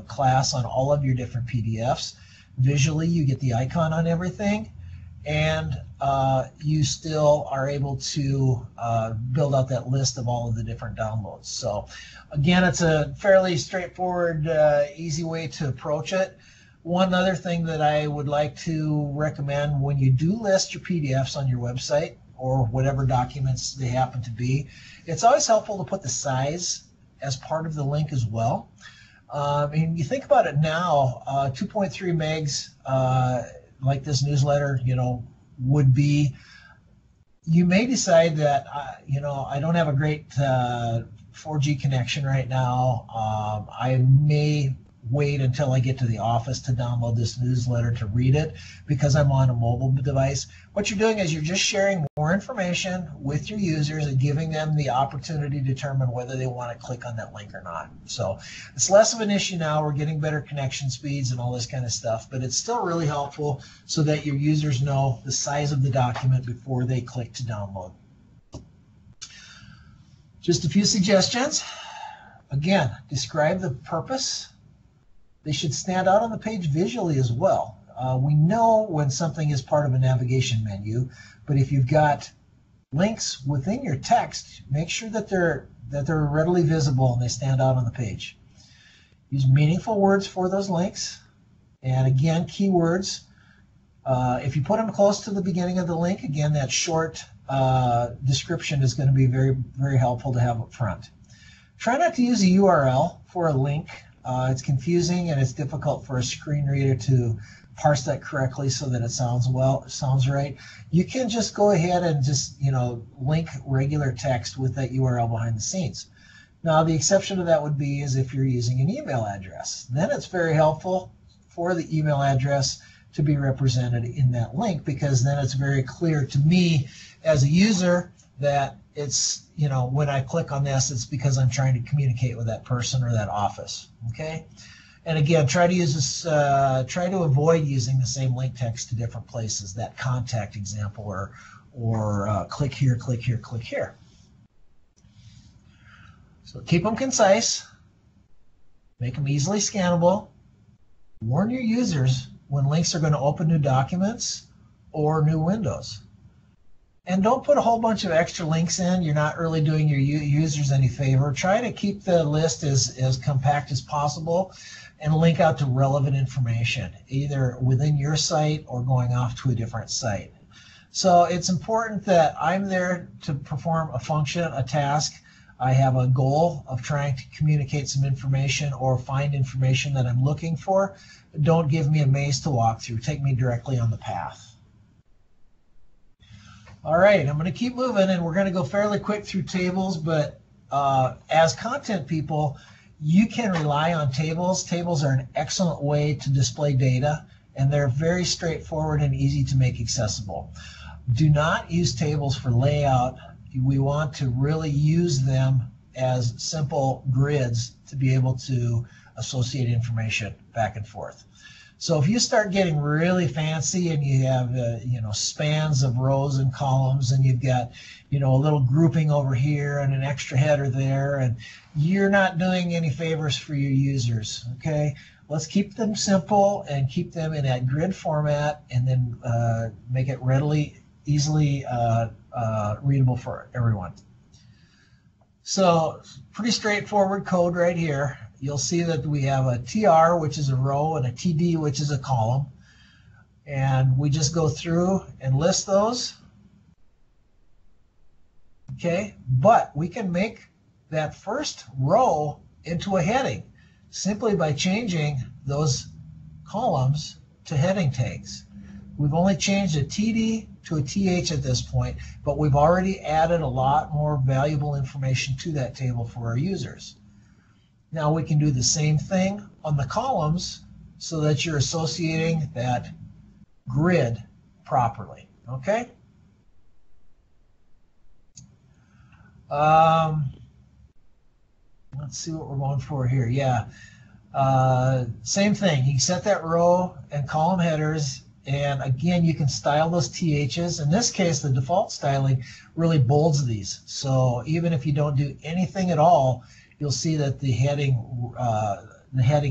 class on all of your different PDFs. Visually, you get the icon on everything, and you still are able to build out that list of all of the different downloads. So again, it's a fairly straightforward, easy way to approach it. One other thing that I would like to recommend when you do list your PDFs on your website or whatever documents they happen to be, it's always helpful to put the size as part of the link as well. And you think about it now, 2.3 megs, like this newsletter, would be, you may decide that, I don't have a great 4G connection right now. I may wait until I get to the office to download this newsletter to read it because I'm on a mobile device. What you're doing is you're just sharing more information with your users and giving them the opportunity to determine whether they want to click on that link or not. So it's less of an issue now. We're getting better connection speeds and all this kind of stuff, but it's still really helpful so that your users know the size of the document before they click to download. Just a few suggestions. Again, describe the purpose. They should stand out on the page visually as well. We know when something is part of a navigation menu, but if you've got links within your text, make sure that they're readily visible and they stand out on the page. Use meaningful words for those links, and again, keywords. If you put them close to the beginning of the link, again, that short description is going to be very, very helpful to have up front. Try not to use a URL for a link. It's confusing and it's difficult for a screen reader to parse that correctly so that it sounds right. You can just go ahead and just link regular text with that URL behind the scenes. Now the exception to that would be is if you're using an email address. Then it's very helpful for the email address to be represented in that link, because then it's very clear to me as a user that it's, when I click on this, it's because I'm trying to communicate with that person or that office, okay? And again, try to use this, try to avoid using the same link text to different places, that contact example, or click here, click here, click here. So keep them concise, make them easily scannable, warn your users when links are going to open new documents or new windows. And don't put a whole bunch of extra links in. You're not really doing your users any favor. Try to keep the list as compact as possible and link out to relevant information, either within your site or going off to a different site. So it's important that I'm there to perform a function, a task. I have a goal of trying to communicate some information or find information that I'm looking for, don't give me a maze to walk through. Take me directly on the path. All right, I'm going to keep moving, and we're going to go fairly quick through tables, but as content people, you can rely on tables. Tables are an excellent way to display data, and they're very straightforward and easy to make accessible. Do not use tables for layout. We want to really use them as simple grids to be able to associate information back and forth. So if you start getting really fancy and you have spans of rows and columns, and you've got a little grouping over here and an extra header there, and you're not doing any favors for your users. Okay, let's keep them simple and keep them in that grid format, and then make it easily readable for everyone. So pretty straightforward code right here. You'll see that we have a TR, which is a row, and a TD, which is a column. And we just go through and list those. Okay, but we can make that first row into a heading simply by changing those columns to heading tags. We've only changed a TD to a TH at this point, but we've already added a lot more valuable information to that table for our users. Now we can do the same thing on the columns so that you're associating that grid properly. Okay? Let's see what we're going for here. Yeah. Same thing. You can set that row and column headers, and again, you can style those THs. In this case, the default styling really bolds these. So even if you don't do anything at all, you'll see that the heading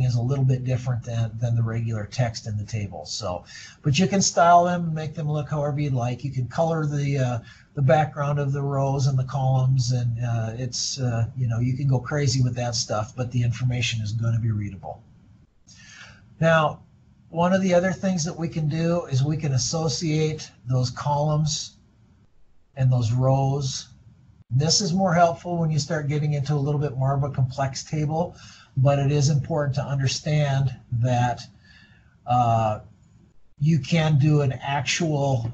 is a little bit different than the regular text in the table. So, but you can style them, make them look however you'd like. You can color the background of the rows and the columns, and it's you can go crazy with that stuff, but the information is going to be readable. Now, one of the other things that we can do is we can associate those columns and those rows. This is more helpful when you start getting into a little bit more of a complex table, but it is important to understand that you can do an actual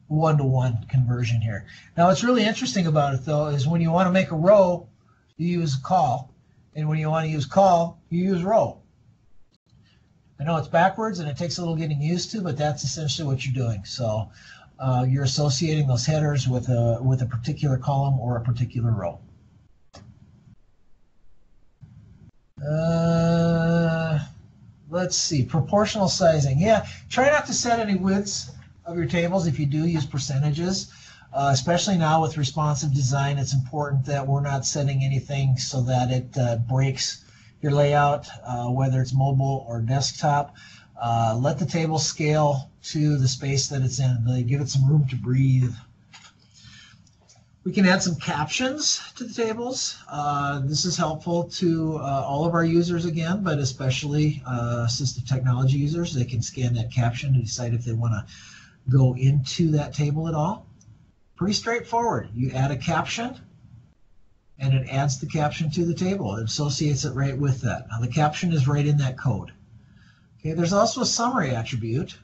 one-to-one conversion here. Now, what's really interesting about it, though, is when you want to make a row, you use call, and when you want to use call, you use row. I know it's backwards, and it takes a little getting used to, but that's essentially what you're doing. So you're associating those headers with a particular column or a particular row. Let's see, proportional sizing. Yeah, try not to set any widths of your tables if you do use percentages. Especially now with responsive design, it's important that we're not setting anything so that it breaks your layout, whether it's mobile or desktop. Let the table scale to the space that it's in. Give it some room to breathe. We can add some captions to the tables. This is helpful to all of our users again, but especially assistive technology users. They can scan that caption to decide if they want to go into that table at all. Pretty straightforward. You add a caption, and it adds the caption to the table. It associates it right with that. Now the caption is right in that code. Okay, there's also a summary attribute,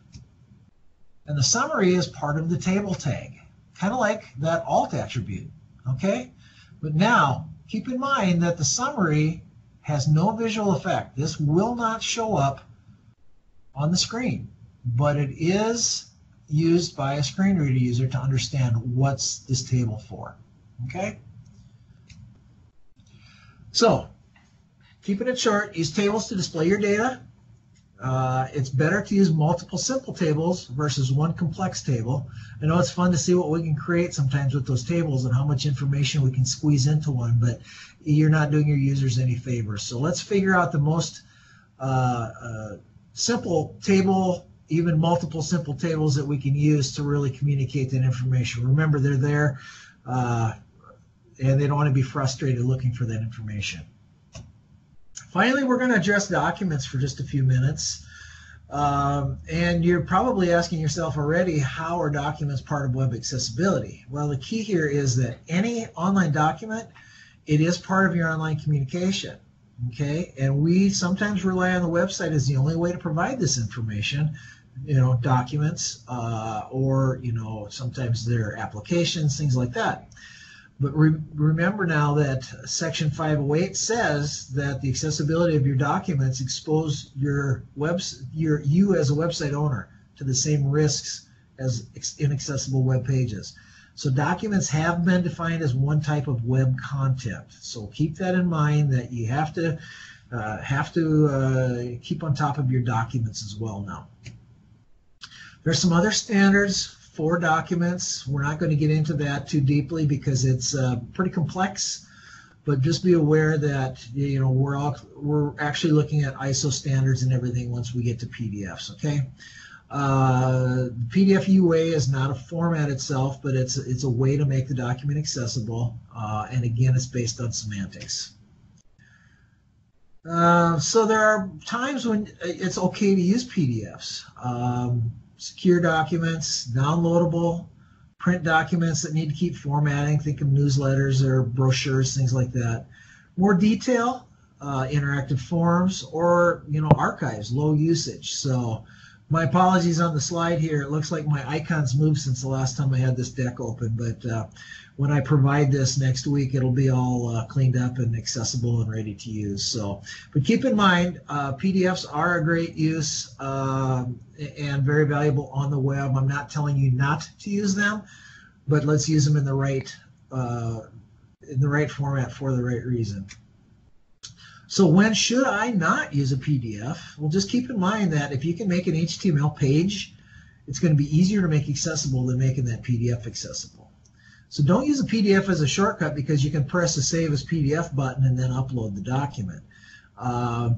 and the summary is part of the table tag, kind of like that alt attribute. Okay, but now keep in mind that the summary has no visual effect. This will not show up on the screen, but it is used by a screen reader user to understand what's this table for. Okay? So, keeping it short, use tables to display your data. It's better to use multiple simple tables versus one complex table. I know it's fun to see what we can create sometimes with those tables and how much information we can squeeze into one, but you're not doing your users any favors. So let's figure out the most simple table, even multiple simple tables that we can use to really communicate that information. Remember, they're there and they don't want to be frustrated looking for that information. Finally, we're going to address documents for just a few minutes. And you're probably asking yourself already, how are documents part of web accessibility? Well, the key here is that any online document, it is part of your online communication. Okay, and we sometimes rely on the website as the only way to provide this information, documents, or, sometimes there are applications, things like that. But remember now that Section 508 says that the accessibility of your documents expose you as a website owner to the same risks as inaccessible web pages. So documents have been defined as one type of web content. So keep that in mind, that you have to keep on top of your documents as well now. There's some other standards for documents. We're not going to get into that too deeply because it's pretty complex, but just be aware that we're actually looking at ISO standards and everything once we get to PDFs. Okay. PDF UA is not a format itself, but it's a way to make the document accessible, and again, it's based on semantics. So there are times when it's okay to use PDFs. Secure documents, downloadable, print documents that need to keep formatting, think of newsletters or brochures, things like that. More detail, interactive forms, or archives, low usage. So my apologies on the slide here. It looks like my icons moved since the last time I had this deck open, but when I provide this next week, it'll be all cleaned up and accessible and ready to use. So, but keep in mind, PDFs are a great use and very valuable on the web. I'm not telling you not to use them, but let's use them in the right format for the right reason. So when should I not use a PDF? Well, just keep in mind that if you can make an HTML page, it's going to be easier to make accessible than making that PDF accessible. So don't use a PDF as a shortcut because you can press the Save as PDF button and then upload the document.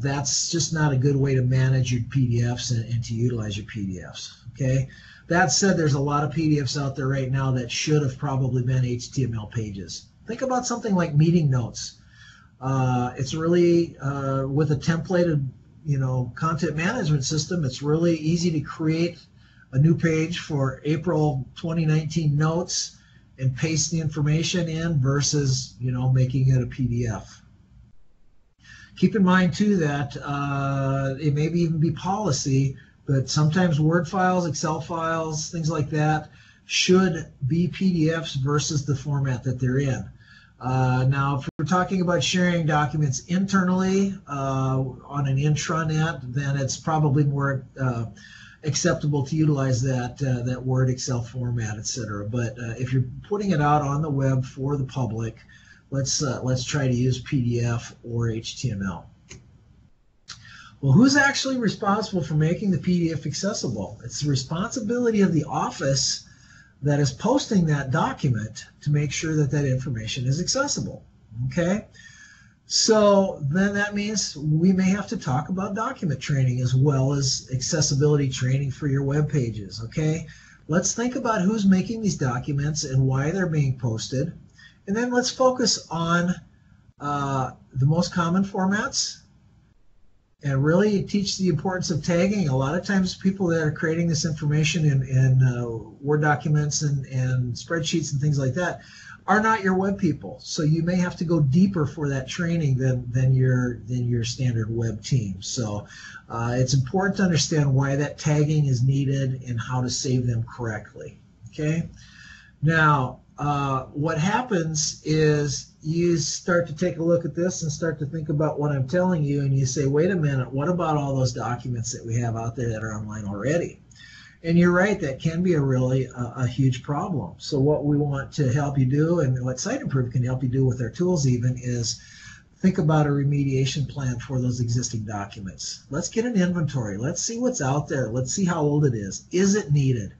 That's just not a good way to manage your PDFs and to utilize your PDFs. Okay. That said, there's a lot of PDFs out there right now that should have probably been HTML pages. Think about something like meeting notes. It's really, with a templated, content management system, it's really easy to create a new page for April 2019 notes and paste the information in versus, making it a PDF. Keep in mind, too, that it may even be policy, but sometimes Word files, Excel files, things like that should be PDFs versus the format that they're in. Now, if we're talking about sharing documents internally on an intranet, then it's probably more acceptable to utilize that Word, Excel format, etc. But if you're putting it out on the web for the public, let's try to use PDF or HTML. Well, who's actually responsible for making the PDF accessible? It's the responsibility of the office that is posting that document to make sure that that information is accessible. Okay, so then that means we may have to talk about document training as well as accessibility training for your web pages. Okay, let's think about who's making these documents and why they're being posted, and then let's focus on the most common formats and really teach the importance of tagging. A lot of times people that are creating this information in Word documents and spreadsheets and things like that are not your web people. So you may have to go deeper for that training than your standard web team. So it's important to understand why that tagging is needed and how to save them correctly. Okay. Now, what happens is you start to take a look at this and start to think about what I'm telling you, and you say, wait a minute, what about all those documents that we have out there that are online already? And you're right, that can be a huge problem. So what we want to help you do, and what Siteimprove can help you do with our tools even, is think about a remediation plan for those existing documents. Let's get an inventory. Let's see what's out there. Let's see how old it is. Is it needed?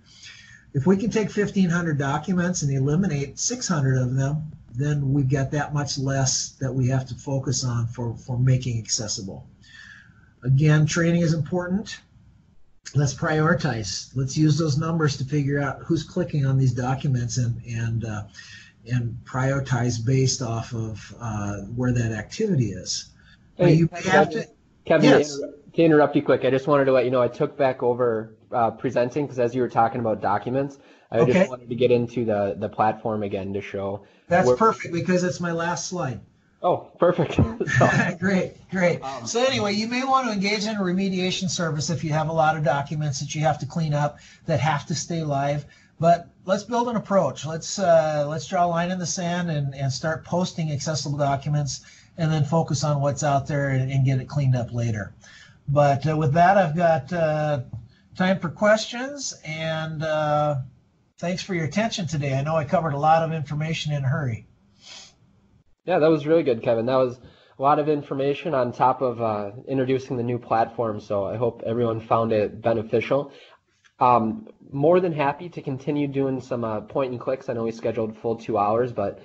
If we can take 1,500 documents and eliminate 600 of them, then we've got that much less that we have to focus on for making accessible. Again, training is important. Let's prioritize. Let's use those numbers to figure out who's clicking on these documents and prioritize based off of where that activity is. Hey, you may have to. Kevin, yes. to interrupt you quick, I just wanted to let you know I took back over presenting because as you were talking about documents, I just wanted to get into the platform again to show. That's perfect because it's my last slide. Oh, perfect. Great. So anyway, you may want to engage in a remediation service if you have a lot of documents that you have to clean up that have to stay live. But let's build an approach. Let's draw a line in the sand and start posting accessible documents, and then focus on what's out there and get it cleaned up later. But with that, I've got time for questions, and thanks for your attention today. I know I covered a lot of information in a hurry. Yeah, that was really good, Kevin. That was a lot of information on top of introducing the new platform, so I hope everyone found it beneficial. More than happy to continue doing some point and clicks. I know we scheduled full 2 hours, but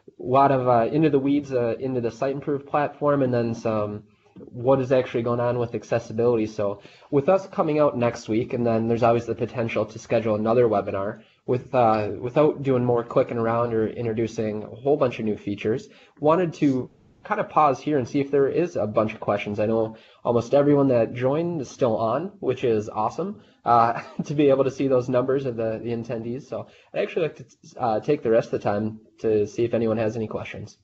a lot of into the weeds into the Siteimprove platform, and then some what is actually going on with accessibility. So with us coming out next week, and then there's always the potential to schedule another webinar without doing more clicking around or introducing a whole bunch of new features. Wanted to kind of pause here and see if there is a bunch of questions. I know almost everyone that joined is still on, which is awesome to be able to see those numbers of the attendees. So I'd actually like to take the rest of the time to see if anyone has any questions.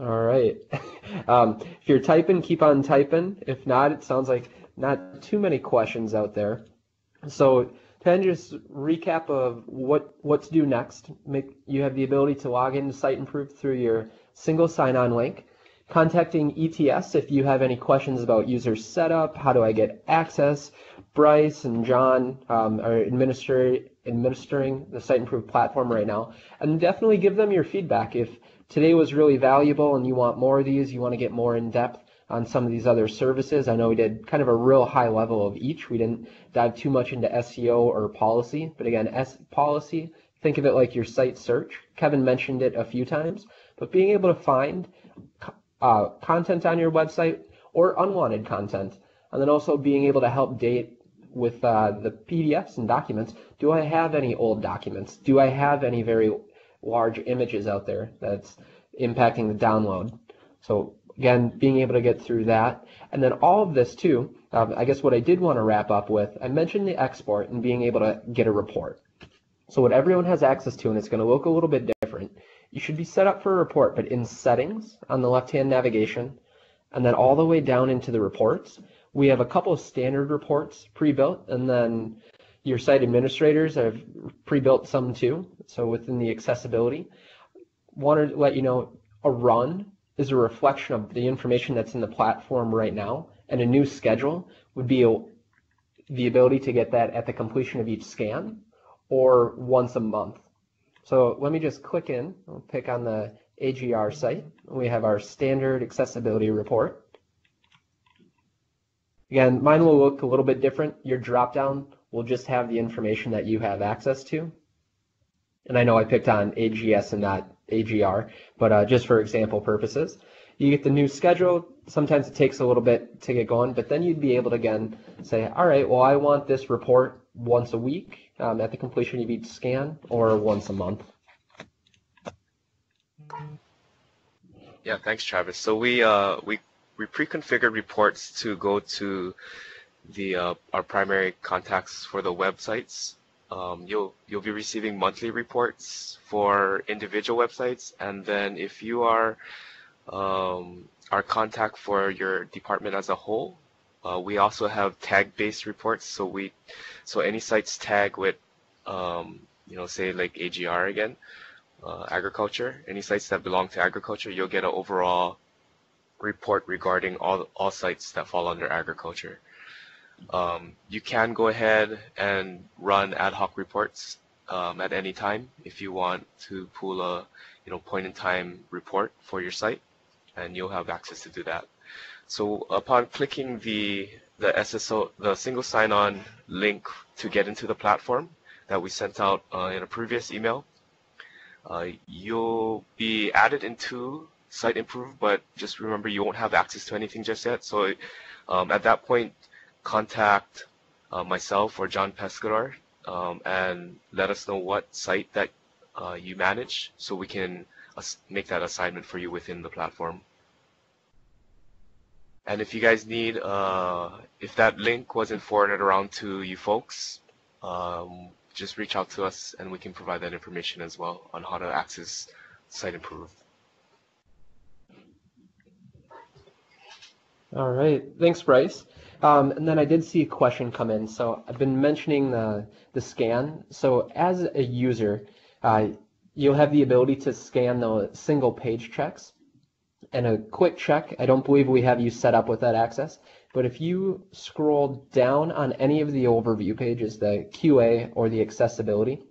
All right. If you're typing, keep on typing. If not, it sounds like not too many questions out there. So to just recap of what to do next, you have the ability to log into Siteimprove through your single sign-on link, contacting ETS if you have any questions about user setup, how do I get access. Bryce and John are administering the Siteimprove platform right now, and definitely give them your feedback. If today was really valuable and you want more of these, you want to get more in depth on some of these other services. I know we did kind of a real high level of each. We didn't dive too much into SEO or policy, but again, policy, think of it like your site search. Kevin mentioned it a few times, but being able to find content on your website or unwanted content, and then also being able to help date with the PDFs and documents. Do I have any old documents? Do I have any very large images out there that's impacting the download? So again, being able to get through that. And then all of this too, I guess what I did want to wrap up with, I mentioned the export and being able to get a report. So what everyone has access to, and it's going to look a little bit different, you should be set up for a report, but in settings on the left-hand navigation, and then all the way down into the reports, we have a couple of standard reports pre-built, and then your site administrators have pre-built some too. So within the accessibility, wanted to let you know a run is a reflection of the information that's in the platform right now, and a new schedule would be the ability to get that at the completion of each scan or once a month. So let me just click in. I'll pick on the AGR site. We have our standard accessibility report. Again, mine will look a little bit different. Your drop-down will just have the information that you have access to. And I know I picked on AGS and not AGR, but just for example purposes. You get the new schedule. Sometimes it takes a little bit to get going, but then you'd be able to, again, say, all right, well, I want this report once a week at the completion of each scan, or once a month. Yeah, thanks, Travis. So we pre-configured reports to go to the our primary contacts for the websites. You'll be receiving monthly reports for individual websites, and then if you are our contact for your department as a whole, we also have tag-based reports. So any sites tag with say like AGR again, agriculture, any sites that belong to agriculture, you'll get an overall report regarding all sites that fall under agriculture. You can go ahead and run ad hoc reports at any time if you want to pull a point-in-time report for your site, and you'll have access to do that. So upon clicking the SSO, the single sign-on link to get into the platform that we sent out in a previous email, you'll be added into Siteimprove, but just remember you won't have access to anything just yet. So at that point, contact myself or John Pescador, and let us know what site that you manage, so we can make that assignment for you within the platform. And if you guys need, if that link wasn't forwarded around to you folks, just reach out to us and we can provide that information as well on how to access Siteimprove. All right, thanks, Bryce. And then I did see a question come in. So I've been mentioning the scan. So as a user, you'll have the ability to scan the single page checks. And a quick check, I don't believe we have you set up with that access, but if you scroll down on any of the overview pages, the QA or the accessibility,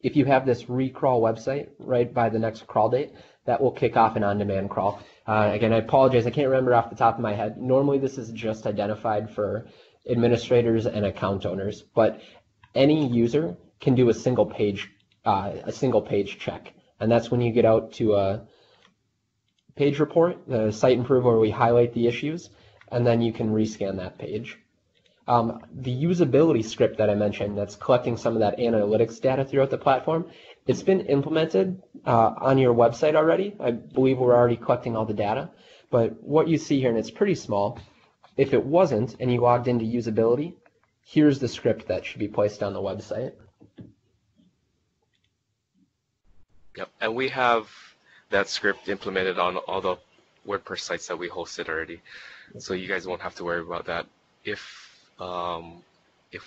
if you have this recrawl website right by the next crawl date, that will kick off an on-demand crawl. Again, I apologize, I can't remember off the top of my head. Normally this is just identified for administrators and account owners, but any user can do a single page check. And that's when you get out to a page report, the Siteimprove, where we highlight the issues, and then you can rescan that page. The usability script that I mentioned that's collecting some of that analytics data throughout the platform, it's been implemented on your website already. I believe we're already collecting all the data, but what you see here, and it's pretty small, if it wasn't and you logged into usability, here's the script that should be placed on the website. Yep, and we have that script implemented on all the WordPress sites that we hosted already, so you guys won't have to worry about that. If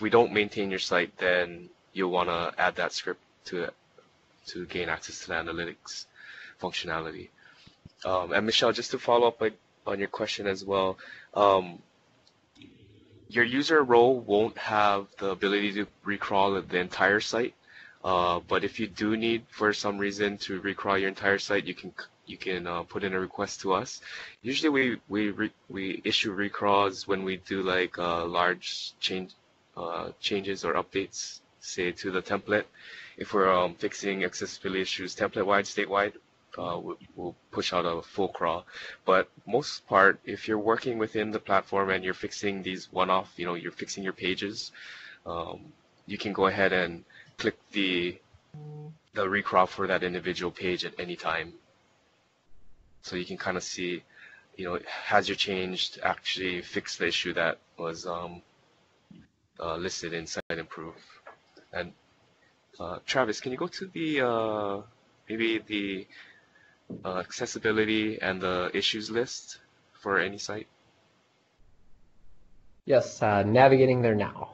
we don't maintain your site, then you'll want to add that script to gain access to the analytics functionality. And Michelle, just to follow up on your question as well, your user role won't have the ability to recrawl the entire site. But if you do need, for some reason, to recrawl your entire site, you can put in a request to us. Usually we issue recrawls when we do like large changes or updates, say to the template. If we're fixing accessibility issues template-wide, statewide, we'll push out a full crawl. But most part, if you're working within the platform and you're fixing these one-off, you're fixing your pages, you can go ahead and click the recrawl for that individual page at any time. So you can kind of see, has your change actually fixed the issue that was listed in Siteimprove. And Travis, can you go to the maybe the accessibility and the issues list for any site? Yes, navigating there now.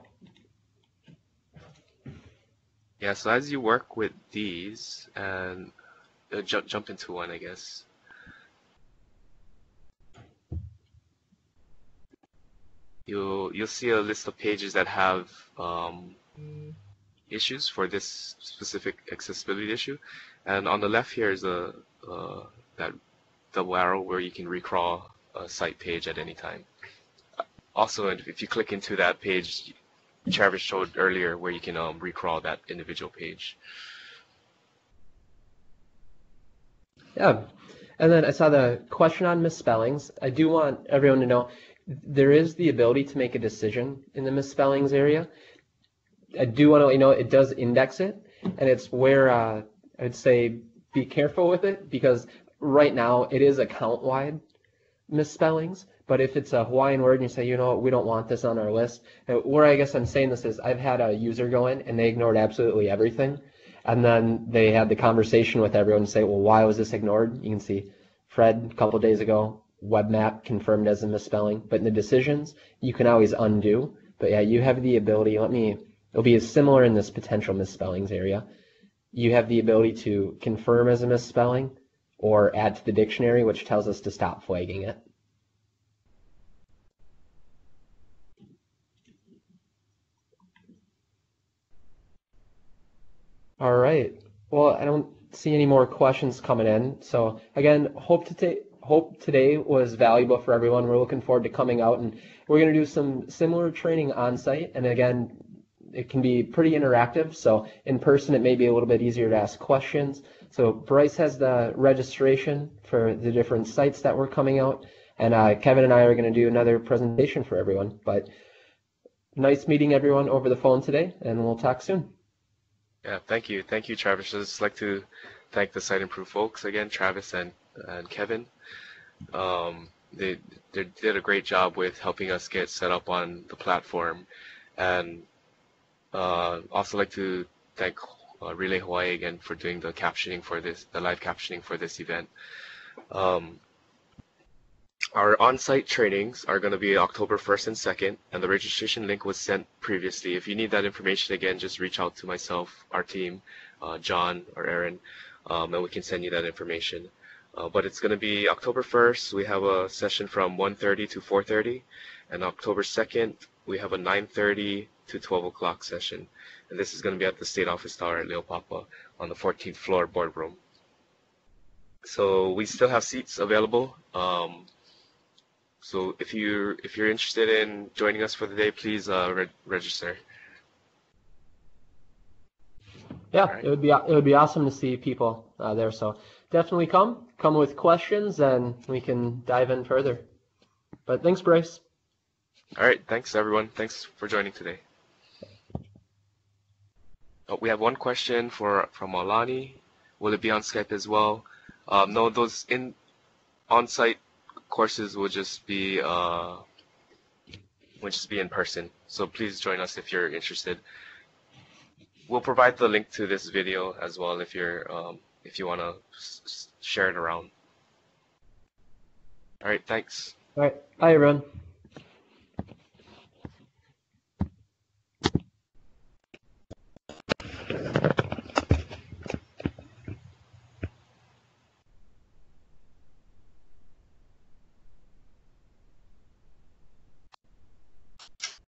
Yeah, so as you work with these, and jump into one, I guess. You'll see a list of pages that have issues for this specific accessibility issue, and on the left here is that double arrow where you can recrawl a site page at any time. Also, if you click into that page Travis showed earlier, where you can recrawl that individual page. Yeah, and then I saw the question on misspellings. I do want everyone to know there is the ability to make a decision in the misspellings area. I do want to let you know it does index it, and it's where I'd say be careful with it, because right now it is account-wide misspellings. But if it's a Hawaiian word and you say, we don't want this on our list, where I guess I'm saying this is I've had a user go in and they ignored absolutely everything. And then they had the conversation with everyone and say, well, why was this ignored? You can see Fred a couple of days ago, webmap confirmed as a misspelling. But in the decisions, you can always undo. But yeah, you have the ability, it'll be similar in this potential misspellings area. You have the ability to confirm as a misspelling or add to the dictionary, which tells us to stop flagging it. All right. Well, I don't see any more questions coming in. So again, hope today was valuable for everyone. We're looking forward to coming out, and we're going to do some similar training on site. And again, it can be pretty interactive. So in person, it may be a little bit easier to ask questions. So Bryce has the registration for the different sites that we're coming out, and Kevin and I are going to do another presentation for everyone. But nice meeting everyone over the phone today, and we'll talk soon. Yeah, thank you. Thank you, Travis. I'd just like to thank the Siteimprove folks again, Travis and Kevin. They did a great job with helping us get set up on the platform, and also like to thank Relay Hawaii again for doing the captioning for this, the live captioning for this event. Our on-site trainings are going to be October 1st and 2nd, and the registration link was sent previously. If you need that information again, just reach out to myself, our team, John or Aaron, and we can send you that information. But it's going to be October 1st. We have a session from 1:30 to 4:30, and October 2nd, we have a 9:30 to 12 o'clock session. And this is going to be at the State Office Tower at Leopapa on the 14th floor boardroom. So we still have seats available. So if you're interested in joining us for the day, please register. Yeah, right. it would be awesome to see people there. So definitely come with questions, and we can dive in further. But thanks, Bryce. All right, thanks everyone. Thanks for joining today. Oh, we have one question from Alani. Will it be on Skype as well? No, those on-site courses will just be in person. So please join us if you're interested. We'll provide the link to this video as well if you want to share it around. All right, thanks. All right, bye everyone.